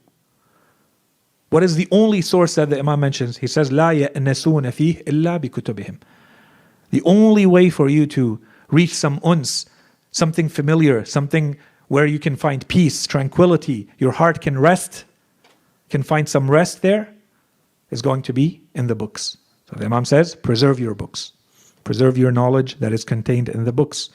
Speaker 1: What is the only source that the Imam mentions? He says, لا يأنسون فيه إلا بكتبهم. The only way for you to reach some uns, something familiar, something where you can find peace, tranquility, your heart can rest, can find some rest there, is going to be in the books. So the Imam says, preserve your books. Preserve your knowledge that is contained in the books.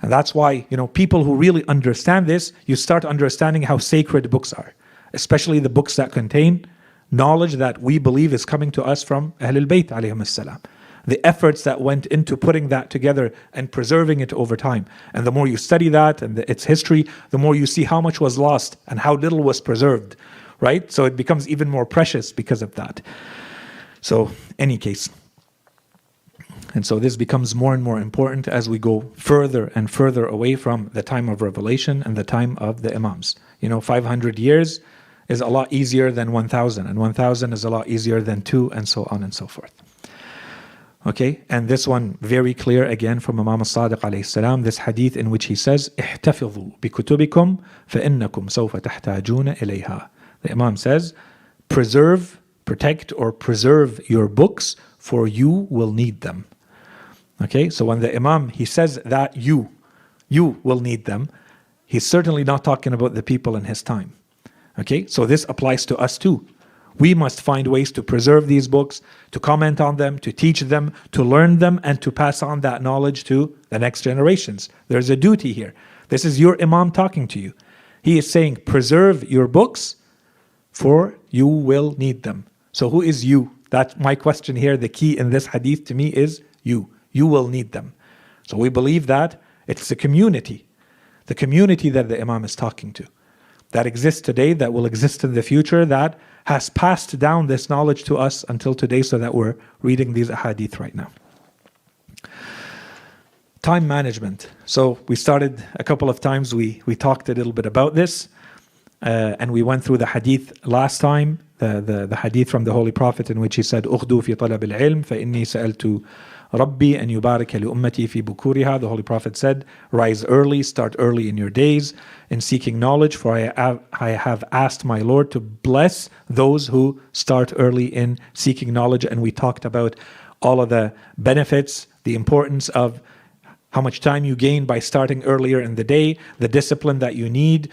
Speaker 1: And that's why, people who really understand this, you start understanding how sacred books are. Especially the books that contain knowledge that we believe is coming to us from Ahlul Bayt alayhim salam. The efforts that went into putting that together and preserving it over time. And the more you study that and its history, the more you see how much was lost and how little was preserved. Right? So it becomes even more precious because of that. So, any case. And so this becomes more and more important as we go further and further away from the time of revelation and the time of the Imams. 500 years is a lot easier than 1,000, and 1,000 is a lot easier than 2, and so on and so forth. Okay, and this one very clear again from Imam al-Sadiq alayhi salam, this hadith in which he says, احتفظوا بكتبكم فإنكم سوف تحتاجون إليها. The Imam says, preserve, protect or preserve your books, for you will need them. Okay, so when the Imam, he says that you will need them, he's certainly not talking about the people in his time. Okay, so this applies to us too. We must find ways to preserve these books, to comment on them, to teach them, to learn them, and to pass on that knowledge to the next generations. There's a duty here. This is your Imam talking to you. He is saying, preserve your books, for you will need them. So who is you? That's my question here. The key in this hadith to me is you. You will need them. So we believe that it's the community that the Imam is talking to, that exists today, that will exist in the future, that has passed down this knowledge to us until today, so that we're reading these ahadith right now. Time management. So we started a couple of times, we talked a little bit about this, and we went through the hadith last time, the hadith from the Holy Prophet in which he said, أُغْدُوا فِي طَلَبِ الْعِلْمِ فَإِنِّي سَأَلْتُ رَبِّي أَنْ يُبَارِكَ لِأُمَّتِي فِي بُكُورِهَا. The Holy Prophet said, rise early, start early in your days in seeking knowledge, for I have asked my Lord to bless those who start early in seeking knowledge. And we talked about all of the benefits, the importance of how much time you gain by starting earlier in the day, the discipline that you need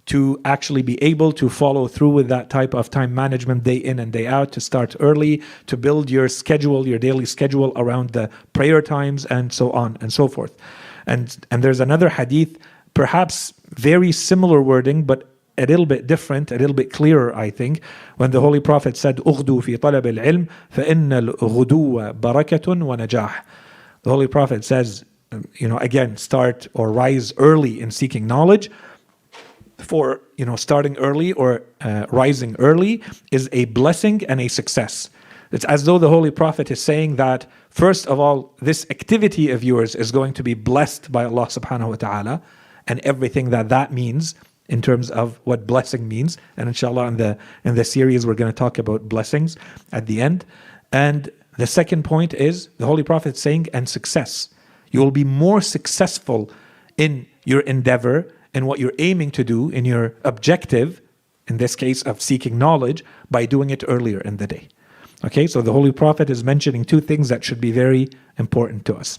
Speaker 1: to actually be able to follow through with that type of time management day in and day out, to start early, to build your schedule, your daily schedule around the prayer times, and so on and so forth. And there's another hadith, perhaps very similar wording, but a little bit different, a little bit clearer, I think, when the Holy Prophet said, أُغْدُوا فِي طَلَبِ الْعِلْمِ فَإِنَّ الْغُدُوَّ بَرَكَةٌ وَنَجَاحٌ. The Holy Prophet says, again, start or rise early in seeking knowledge. For starting early or rising early is a blessing and a success. It's as though the Holy Prophet is saying that, first of all, this activity of yours is going to be blessed by Allah subhanahu wa ta'ala, and everything that means in terms of what blessing means. And inshallah in the series we're going to talk about blessings at the end. And the second point is the Holy Prophet saying, and success. You will be more successful in your endeavor, in what you're aiming to do, in your objective, in this case of seeking knowledge, by doing it earlier in the day. Okay, so the Holy Prophet is mentioning two things that should be very important to us.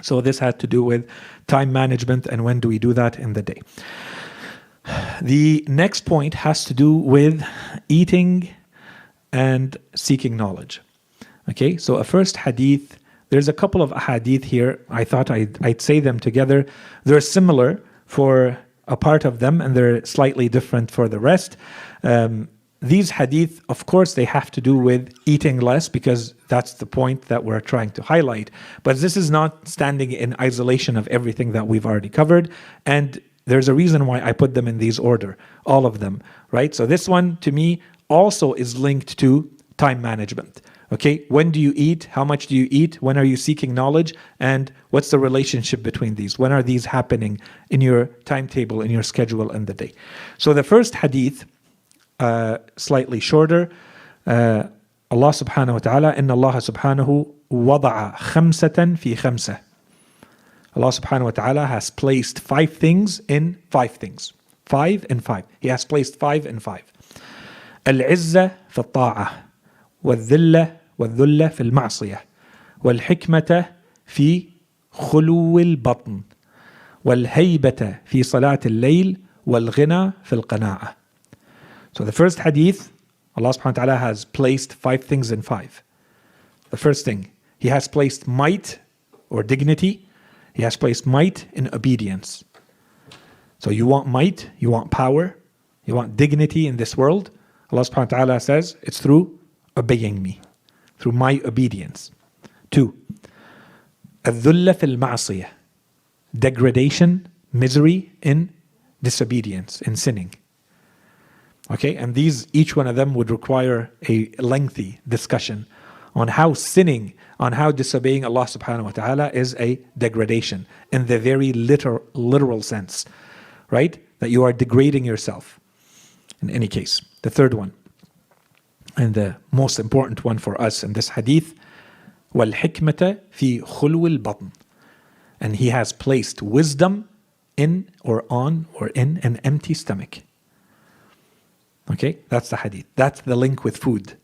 Speaker 1: So this had to do with time management and when do we do that in the day. The next point has to do with eating and seeking knowledge. Okay, so a first hadith, there's a couple of hadith here. I thought I'd say them together. They're similar for a part of them, and they're slightly different for the rest. These hadith, of course, they have to do with eating less, because that's the point that we're trying to highlight. But this is not standing in isolation of everything that we've already covered. And there's a reason why I put them in these order, all of them, right? So this one, to me, also is linked to time management. Okay, when do you eat? How much do you eat? When are you seeking knowledge? And what's the relationship between these? When are these happening in your timetable, in your schedule in the day? So the first hadith, slightly shorter, Allah subhanahu wa ta'ala, إِنَّ اللَّهَ سُبْحَانَهُ وَضَعَ خَمْسَةً فِي خَمْسَةٍ. Allah subhanahu wa ta'ala has placed 5 things in 5 things. 5 and 5. He has placed 5 and 5. العزة في الطاعة والذلة في المعصية والحكمة في خلو البطن والهيبة في صلاة الليل والغنى في القناعة. So the first hadith, Allah subhanahu wa ta'ala has placed 5 things in 5. The first thing, He has placed might or dignity. He has placed might in obedience. So you want might, you want power, you want dignity in this world. Allah subhanahu wa ta'ala says, it's through obeying me, through my obedience. 2, الذلة في المعصية, degradation, misery in disobedience, in sinning. Okay, and these, each one of them would require a lengthy discussion on how sinning, on how disobeying Allah subhanahu wa ta'ala is a degradation in the very literal sense, right? That you are degrading yourself. In any case, the third one, and the most important one for us in this hadith, وَالْحِكْمَةَ فِي خُلْوِ الْبَطْنِ, and He has placed wisdom in or on or in an empty stomach. Okay, that's the hadith. That's the link with food.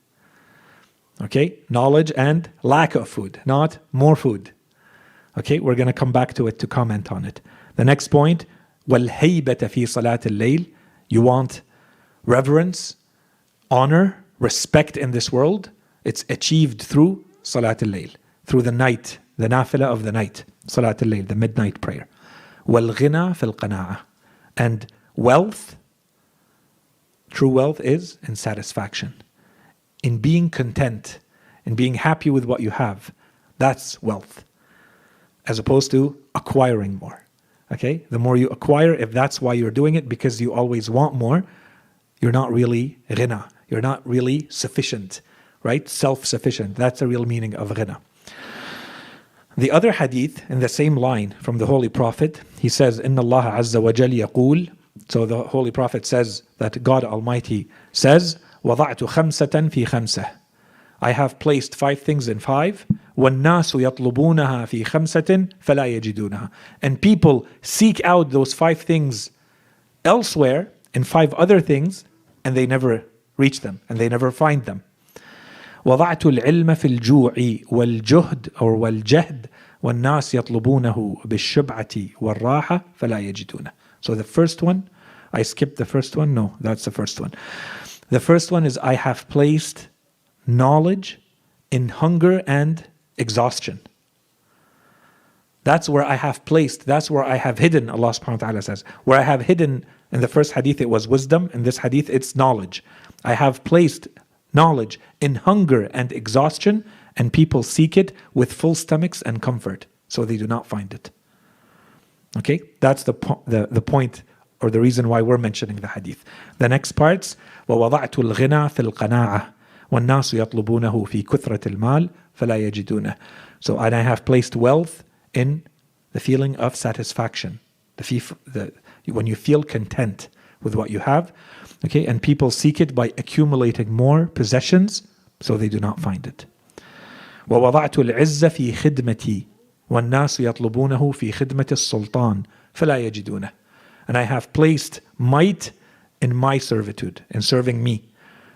Speaker 1: Okay, knowledge and lack of food, not more food. Okay, we're going to come back to it to comment on it. The next point, وَالْهَيْبَةَ فِي صَلَاةِ اللَّيْلِ, you want reverence, honor, respect in this world. It's achieved through Salat al-Layl, through the night, the nafilah of the night, Salat al-Layl, the midnight prayer. وَالْغِنَى فِي الْقَنَاعَةِ, and wealth, true wealth is in satisfaction, in being content, in being happy with what you have. That's wealth, as opposed to acquiring more. Okay, the more you acquire, if that's why you're doing it, because you always want more, you're not really ghina, you're not really sufficient, right? Self-sufficient. That's the real meaning of ghina. The other hadith in the same line from the Holy Prophet, he says, إِنَّ اللَّهَ عَزَّ وَجَلَّ يَقُولُ, so the Holy Prophet says that God Almighty says, وَضَعْتُ خَمْسَةً فِي خَمْسَةٍ, I have placed 5 things in 5. وَالنَّاسُ يَطْلُبُونَهَا فِي خَمْسَةٍ فَلَا يَجِدُونَهَا, and people seek out those 5 things elsewhere in 5 other things, and they never reach them, and they never find them. وضعت العلم في الجوع والجهد أو والجهد والناس يطلبونه بالشبعة والراحة فلا يجدونه. So the first one, I skipped the first one. No, that's the first one. The first one is I have placed knowledge in hunger and exhaustion. That's where I have placed, that's where I have hidden, Allah subhanahu wa ta'ala says. Where I have hidden, in the first hadith it was wisdom, in this hadith it's knowledge. I have placed knowledge in hunger and exhaustion, and people seek it with full stomachs and comfort, so they do not find it. Okay, that's the point, or the reason why we're mentioning the hadith. The next parts, وَوَضَعْتُ الْغِنَى فِي الْقَنَاعَةِ وَالنَّاسُ يَطْلُبُونَهُ فِي كُثْرَةِ الْمَالِ فَلَا يَجِدُونَهُ. So, and I have placed wealth in the feeling of satisfaction, when you feel content with what you have, okay, and people seek it by accumulating more possessions, so they do not find it. وَوَضَعْتُ الْعِزَّ فِي خِدْمَتِي وَالنَّاسُ يَطْلُبُونَهُ فِي خِدْمَةِ السُّلْطَانِ فَلَا يَجِدُونَهُ. And I have placed might in my servitude, in serving me,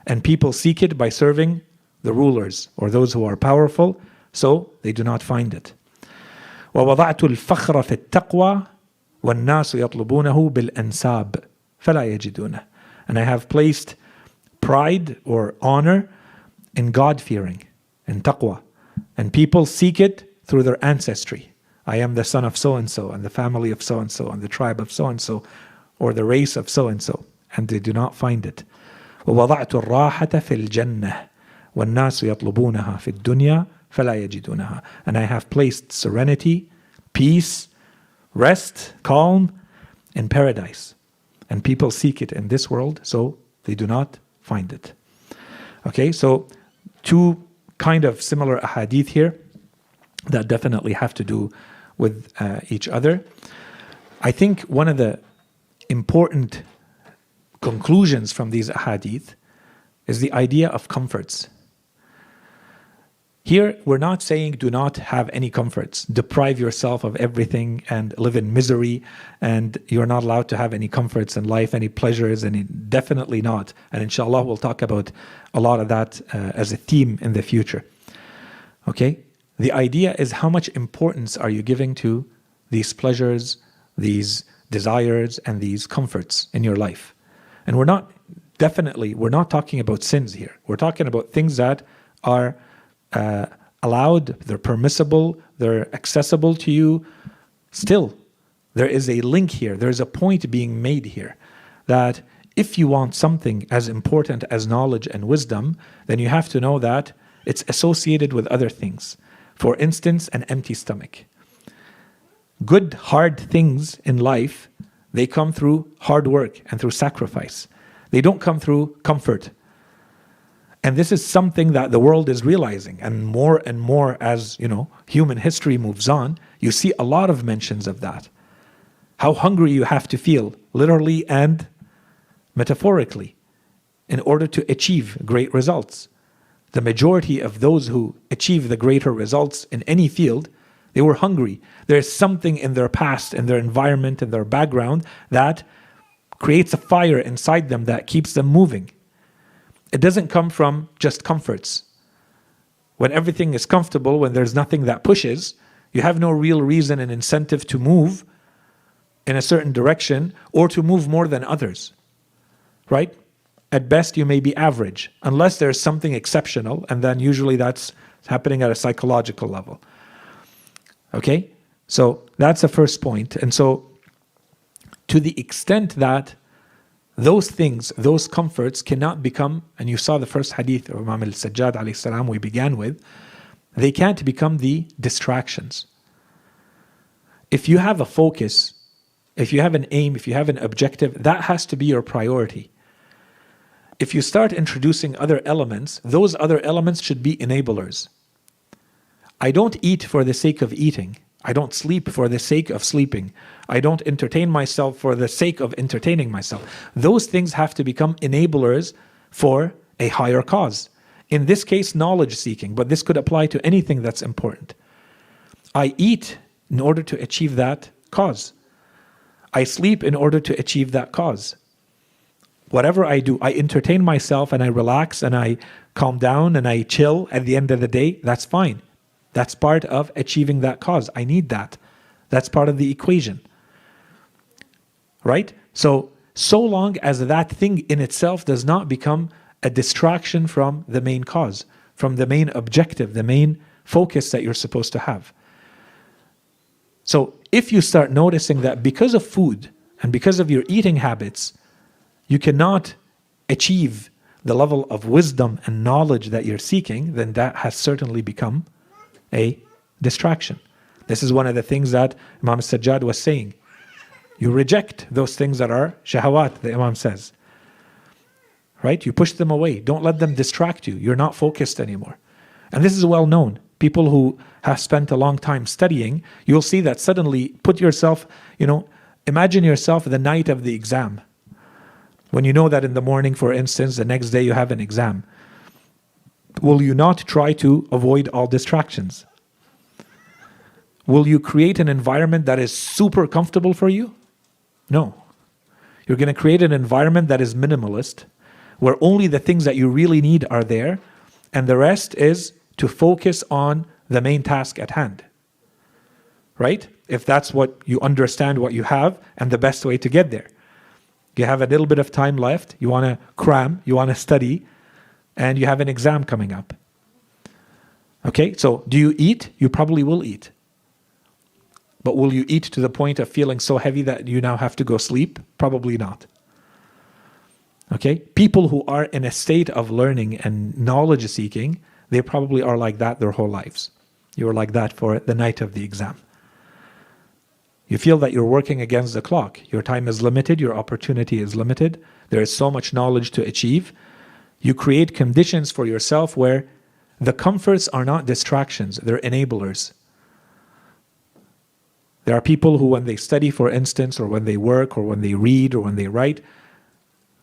Speaker 1: and people seek it by serving the rulers or those who are powerful, so they do not find it. وَوَضَعْتُ الْفَخْرَ فِي التَّقْوَى وَالنَّاسُ يَطْلُبُونَهُ بِالْأَنْسَابِ فَلَا يَجِدُونَهُ. And I have placed pride or honor in God-fearing, in taqwa, and people seek it through their ancestry. I am the son of so-and-so, and the family of so-and-so, and the tribe of so-and-so, or the race of so-and-so, and they do not find it. وَوَضَعْتُ الرَّاحَةَ فِي الْجَنَّةِ وَالنَّاسُ يَطْلُبُونَهَا فِي الدُّنْيَا فَلَا يَجِدُونَهَا. And I have placed serenity, peace, rest, calm in paradise. And people seek it in this world, so they do not find it. Okay, so 2 kind of similar ahadith here that definitely have to do with each other. I think one of the important conclusions from these ahadith is the idea of comforts. Here, we're not saying do not have any comforts, deprive yourself of everything and live in misery, and you're not allowed to have any comforts in life, any pleasures, and definitely not. And inshallah, we'll talk about a lot of that as a theme in the future. Okay? The idea is how much importance are you giving to these pleasures, these desires, and these comforts in your life? And we're not talking about sins here. We're talking about things that are allowed, they're permissible, they're accessible to you. Still, there is a link here, there's a point being made here that if you want something as important as knowledge and wisdom, then you have to know that it's associated with other things. For instance, an empty stomach. Good, hard things in life, they come through hard work and through sacrifice. They don't come through comfort. And this is something that the world is realizing, and more as human history moves on, you see a lot of mentions of that. How hungry you have to feel, literally and metaphorically, in order to achieve great results. The majority of those who achieve the greater results in any field, they were hungry. There's something in their past, in their environment, in their background that creates a fire inside them that keeps them moving. It doesn't come from just comforts. When everything is comfortable, when there's nothing that pushes, you have no real reason and incentive to move in a certain direction or to move more than others. Right? At best, you may be average, unless there's something exceptional, and then usually that's happening at a psychological level. Okay? So that's the first point. And so, to the extent that those things, those comforts cannot become, and you saw the first hadith of Imam al-Sajjad alayhi salam we began with, they can't become the distractions. If you have a focus, if you have an aim, if you have an objective, that has to be your priority. If you start introducing other elements, those other elements should be enablers. I don't eat for the sake of eating. I don't sleep for the sake of sleeping. I don't entertain myself for the sake of entertaining myself. Those things have to become enablers for a higher cause. In this case, knowledge seeking, but this could apply to anything that's important. I eat in order to achieve that cause. I sleep in order to achieve that cause. Whatever I do, I entertain myself and I relax and I calm down and I chill at the end of the day, that's fine. That's part of achieving that cause. I need that. That's part of the equation. Right? So long as that thing in itself does not become a distraction from the main cause, from the main objective, the main focus that you're supposed to have. So if you start noticing that because of food and because of your eating habits, you cannot achieve the level of wisdom and knowledge that you're seeking, then that has certainly become a distraction. This is one of the things that Imam Sajjad was saying. You reject those things that are shahawat, the Imam says. Right? You push them away. Don't let them distract you. You're not focused anymore. And this is well known. People who have spent a long time studying, you'll see that suddenly put yourself, imagine yourself the night of the exam. When you know that in the morning, for instance, the next day you have an exam. Will you not try to avoid all distractions? Will you create an environment that is super comfortable for you? No. You're going to create an environment that is minimalist, where only the things that you really need are there, and the rest is to focus on the main task at hand. Right? If that's what you understand what you have, and the best way to get there. You have a little bit of time left, you want to cram, you want to study, and you have an exam coming up. Okay, so do you eat? You probably will eat. But will you eat to the point of feeling so heavy that you now have to go sleep? Probably not. Okay, people who are in a state of learning and knowledge seeking, they probably are like that their whole lives. You are like that for the night of the exam. You feel that you're working against the clock. Your time is limited, your opportunity is limited. There is so much knowledge to achieve. You create conditions for yourself where the comforts are not distractions, they're enablers. There are people who, when they study, for instance, or when they work, or when they read, or when they write,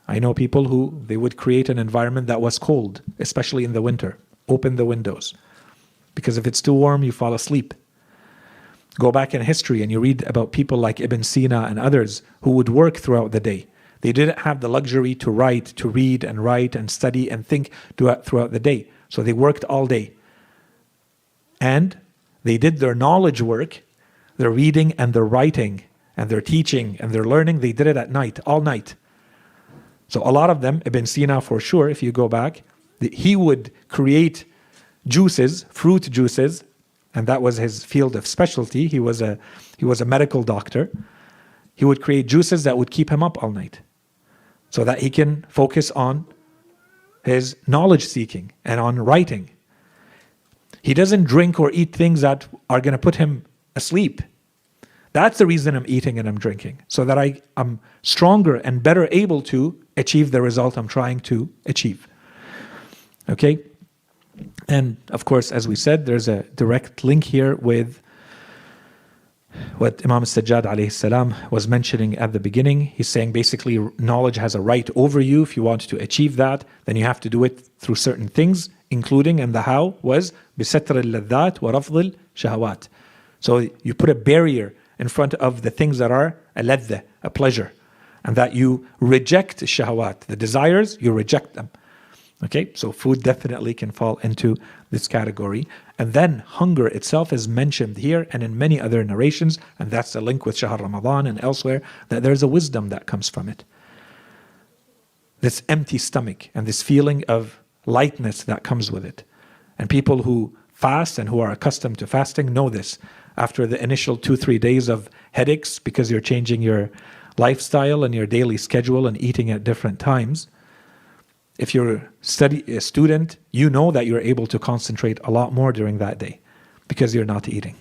Speaker 1: I know people who they would create an environment that was cold, especially in the winter. Open the windows. because if it's too warm, you fall asleep. Go back in history and you read about people like Ibn Sina and others who would work throughout the day. They didn't have the luxury to read and write and study and think throughout the day. So they worked all day. And they did their knowledge work, their reading and their writing and their teaching and their learning, they did it at night, all night. So a lot of them, Ibn Sina for sure, if you go back, he would create juices, fruit juices, and that was his field of specialty. He was a medical doctor. He would create juices that would keep him up all night so that he can focus on his knowledge seeking and on writing. He doesn't drink or eat things that are going to put him asleep. That's the reason I'm eating and I'm drinking, so that I'm stronger and better able to achieve the result I'm trying to achieve. Okay? And of course, as we said, there's a direct link here with what Imam Sajjad alayhi salam was mentioning at the beginning. He's saying basically knowledge has a right over you. If you want to achieve that, then you have to do it through certain things, including, and the how was بِسَتْرِ اللَّذَّاتِ وَرَفْضِ الشَّهَوَاتِ. So you put a barrier in front of the things that are a ladha, a pleasure, and that you reject shahawat, the desires, you reject them. Okay, so food definitely can fall into this category. And then hunger itself is mentioned here and in many other narrations, and that's the link with Shahr Ramadan and elsewhere, that there's a wisdom that comes from it. This empty stomach and this feeling of lightness that comes with it. And people who fast and who are accustomed to fasting know this. After the initial 2-3 days of headaches because you're changing your lifestyle and your daily schedule and eating at different times, if you're a student, you know that you're able to concentrate a lot more during that day because you're not eating.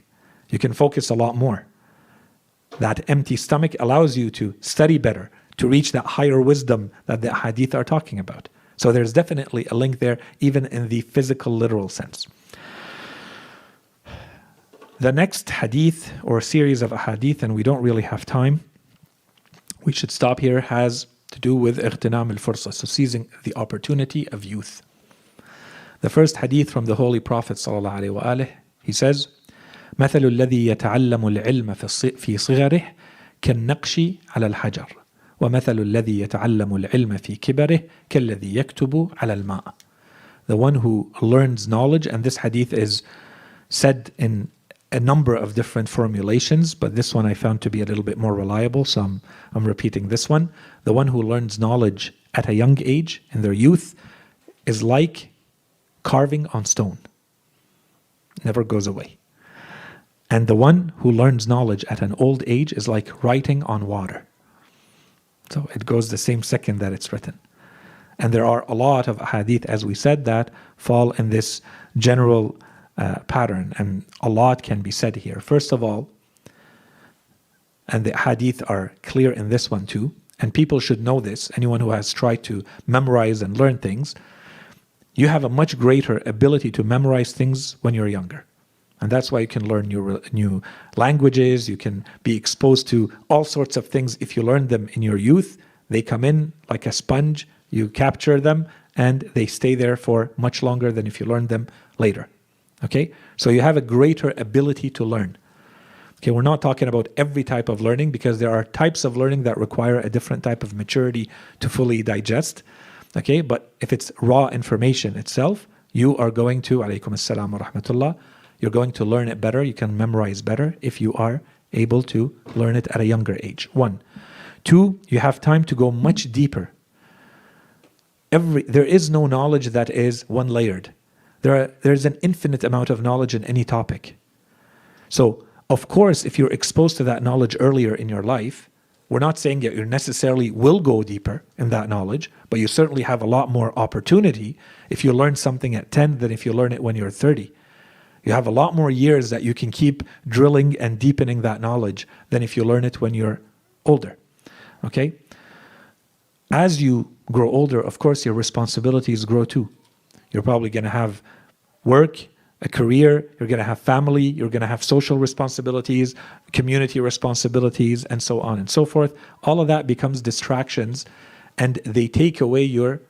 Speaker 1: You can focus a lot more. That empty stomach allows you to study better, to reach that higher wisdom that the hadith are talking about. So there's definitely a link there, even in the physical, literal sense. The next hadith or series of hadith, and we don't really have time, we should stop here, has to do with اغتنام الفرصة, so seizing the opportunity of youth. The first hadith from the Holy Prophet sallallahu alaihi wasallam, he says, مثل الذي يتعلم العلم في صغره كالنقش على الحجر ومثل الذي يتعلم العلم في كبره كالذي يكتب على الماء. The one who learns knowledge, and this hadith is said in a number of different formulations, but this one I found to be a little bit more reliable, so I'm repeating this one. The one who learns knowledge at a young age, in their youth, is like carving on stone. Never goes away. And the one who learns knowledge at an old age is like writing on water. So it goes the same second that it's written. And there are a lot of hadith, as we said, that fall in this general pattern, and a lot can be said here. First of all, and the hadith are clear in this one too, and people should know this, anyone who has tried to memorize and learn things, you have a much greater ability to memorize things when you're younger. And that's why you can learn new languages, you can be exposed to all sorts of things. If you learn them in your youth, they come in like a sponge, you capture them, and they stay there for much longer than if you learn them later. Okay, so you have a greater ability to learn. Okay, we're not talking about every type of learning, because there are types of learning that require a different type of maturity to fully digest. Okay, but if it's raw information itself, you are going to, alaykum assalam wa rahmatullah, you're going to learn it better, you can memorize better if you are able to learn it at a younger age. 1. 2, you have time to go much deeper. There is no knowledge that is one-layered. There's an infinite amount of knowledge in any topic. So, of course, if you're exposed to that knowledge earlier in your life, we're not saying that you necessarily will go deeper in that knowledge, but you certainly have a lot more opportunity if you learn something at 10 than if you learn it when you're 30. You have a lot more years that you can keep drilling and deepening that knowledge than if you learn it when you're older. Okay? As you grow older, of course, your responsibilities grow too. You're probably going to have work, a career, you're going to have family, you're going to have social responsibilities, community responsibilities, and so on and so forth. All of that becomes distractions, and they take away your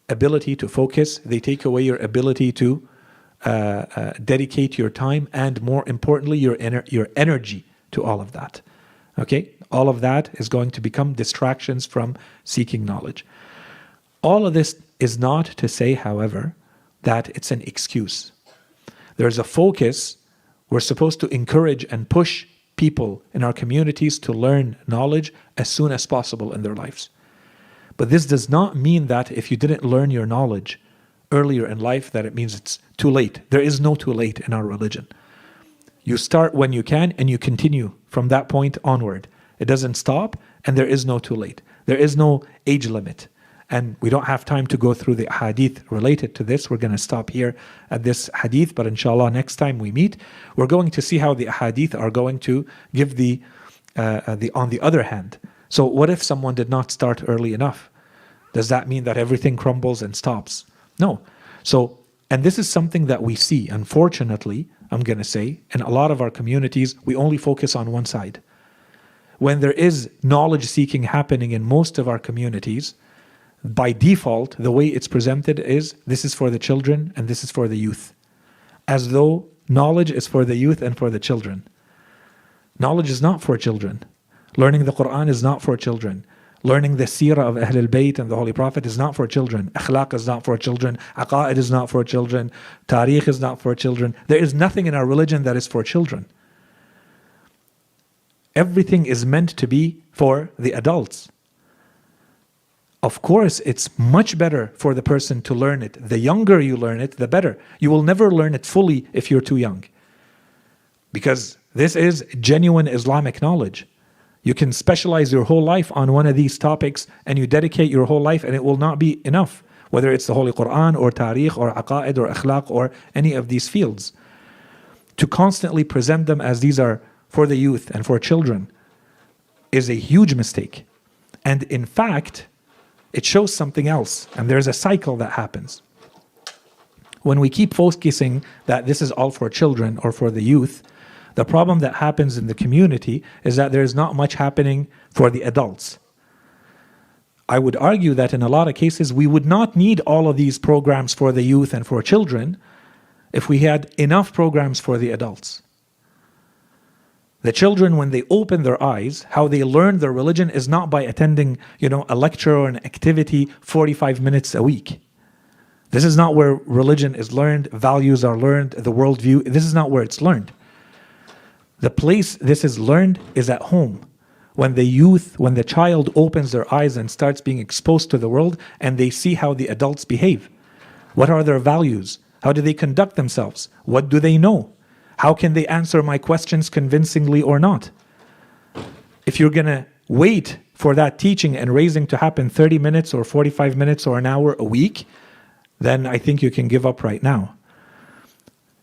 Speaker 1: ability to focus, they take away your ability to dedicate your time and, more importantly, your energy to all of that. Okay? All of that is going to become distractions from seeking knowledge. All of this is not to say, however, that it's an excuse. There's a focus. We're supposed to encourage and push people in our communities to learn knowledge as soon as possible in their lives. But this does not mean that if you didn't learn your knowledge earlier in life, that it means it's too late. There is no too late in our religion. You start when you can and you continue from that point onward. It doesn't stop, and there is no too late. There is no age limit. And we don't have time to go through the hadith related to this. We're going to stop here at this hadith, but inshallah next time we meet, we're going to see how the hadith are going to give the on the other hand. So what if someone did not start early enough? Does that mean that everything crumbles and stops? No. So, and this is something that we see, unfortunately, I'm going to say, in a lot of our communities, we only focus on one side. When there is knowledge seeking happening in most of our communities, by default, the way it's presented is, this is for the children and this is for the youth. As though knowledge is for the youth and for the children. Knowledge is not for children. Learning the Quran is not for children. Learning the seerah of Ahlul Bayt and the Holy Prophet is not for children. Akhlaq is not for children. Aqa'id is not for children. Tariq is not for children. There is nothing in our religion that is for children. Everything is meant to be for the adults. Of course, it's much better for the person to learn it. The younger you learn it, the better. You will never learn it fully if you're too young. Because this is genuine Islamic knowledge. You can specialize your whole life on one of these topics and you dedicate your whole life and it will not be enough. Whether it's the Holy Quran or Tariq or Aqa'id or Akhlaq or any of these fields. To constantly present them as these are for the youth and for children is a huge mistake. And in fact, it shows something else, and there's a cycle that happens. When we keep focusing that this is all for children or for the youth, the problem that happens in the community is that there's not much happening for the adults. I would argue that in a lot of cases, we would not need all of these programs for the youth and for children if we had enough programs for the adults. The children, when they open their eyes, how they learn their religion is not by attending, a lecture or an activity 45 minutes a week. This is not where religion is learned, values are learned, the worldview. This is not where it's learned. The place this is learned is at home. When the child opens their eyes and starts being exposed to the world and they see how the adults behave. What are their values? How do they conduct themselves? What do they know? How can they answer my questions convincingly or not? If you're going to wait for that teaching and raising to happen 30 minutes or 45 minutes or an hour a week, then I think you can give up right now.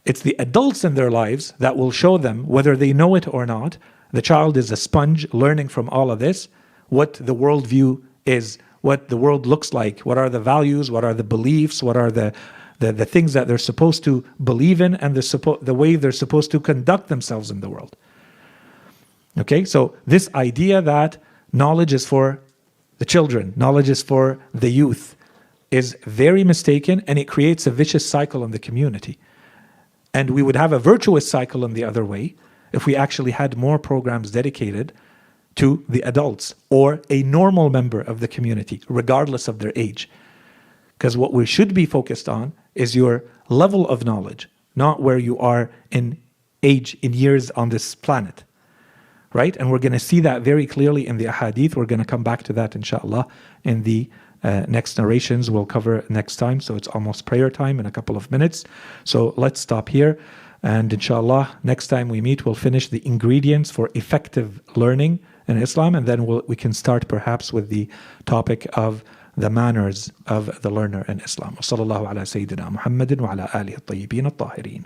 Speaker 1: It's the adults in their lives that will show them, whether they know it or not. The child is a sponge learning from all of this, what the worldview is, what the world looks like, what are the values, what are the beliefs, what are the things that they're supposed to believe in and the way they're supposed to conduct themselves in the world. Okay, so this idea that knowledge is for the children, knowledge is for the youth, is very mistaken, and it creates a vicious cycle in the community. And we would have a virtuous cycle in the other way if we actually had more programs dedicated to the adults or a normal member of the community, regardless of their age. Because what we should be focused on is your level of knowledge, not where you are in age, in years on this planet. Right? And we're going to see that very clearly in the ahadith. We're going to come back to that, inshallah, in the next narrations we'll cover next time. So it's almost prayer time in a couple of minutes. So let's stop here. And inshallah, next time we meet, we'll finish the ingredients for effective learning in Islam. And then we can start perhaps with the topic of the manners of the learner in Islam. Sallallahu ala Sayyidina Muhammadin wa ala alihi at-tayyibin at-tahirin.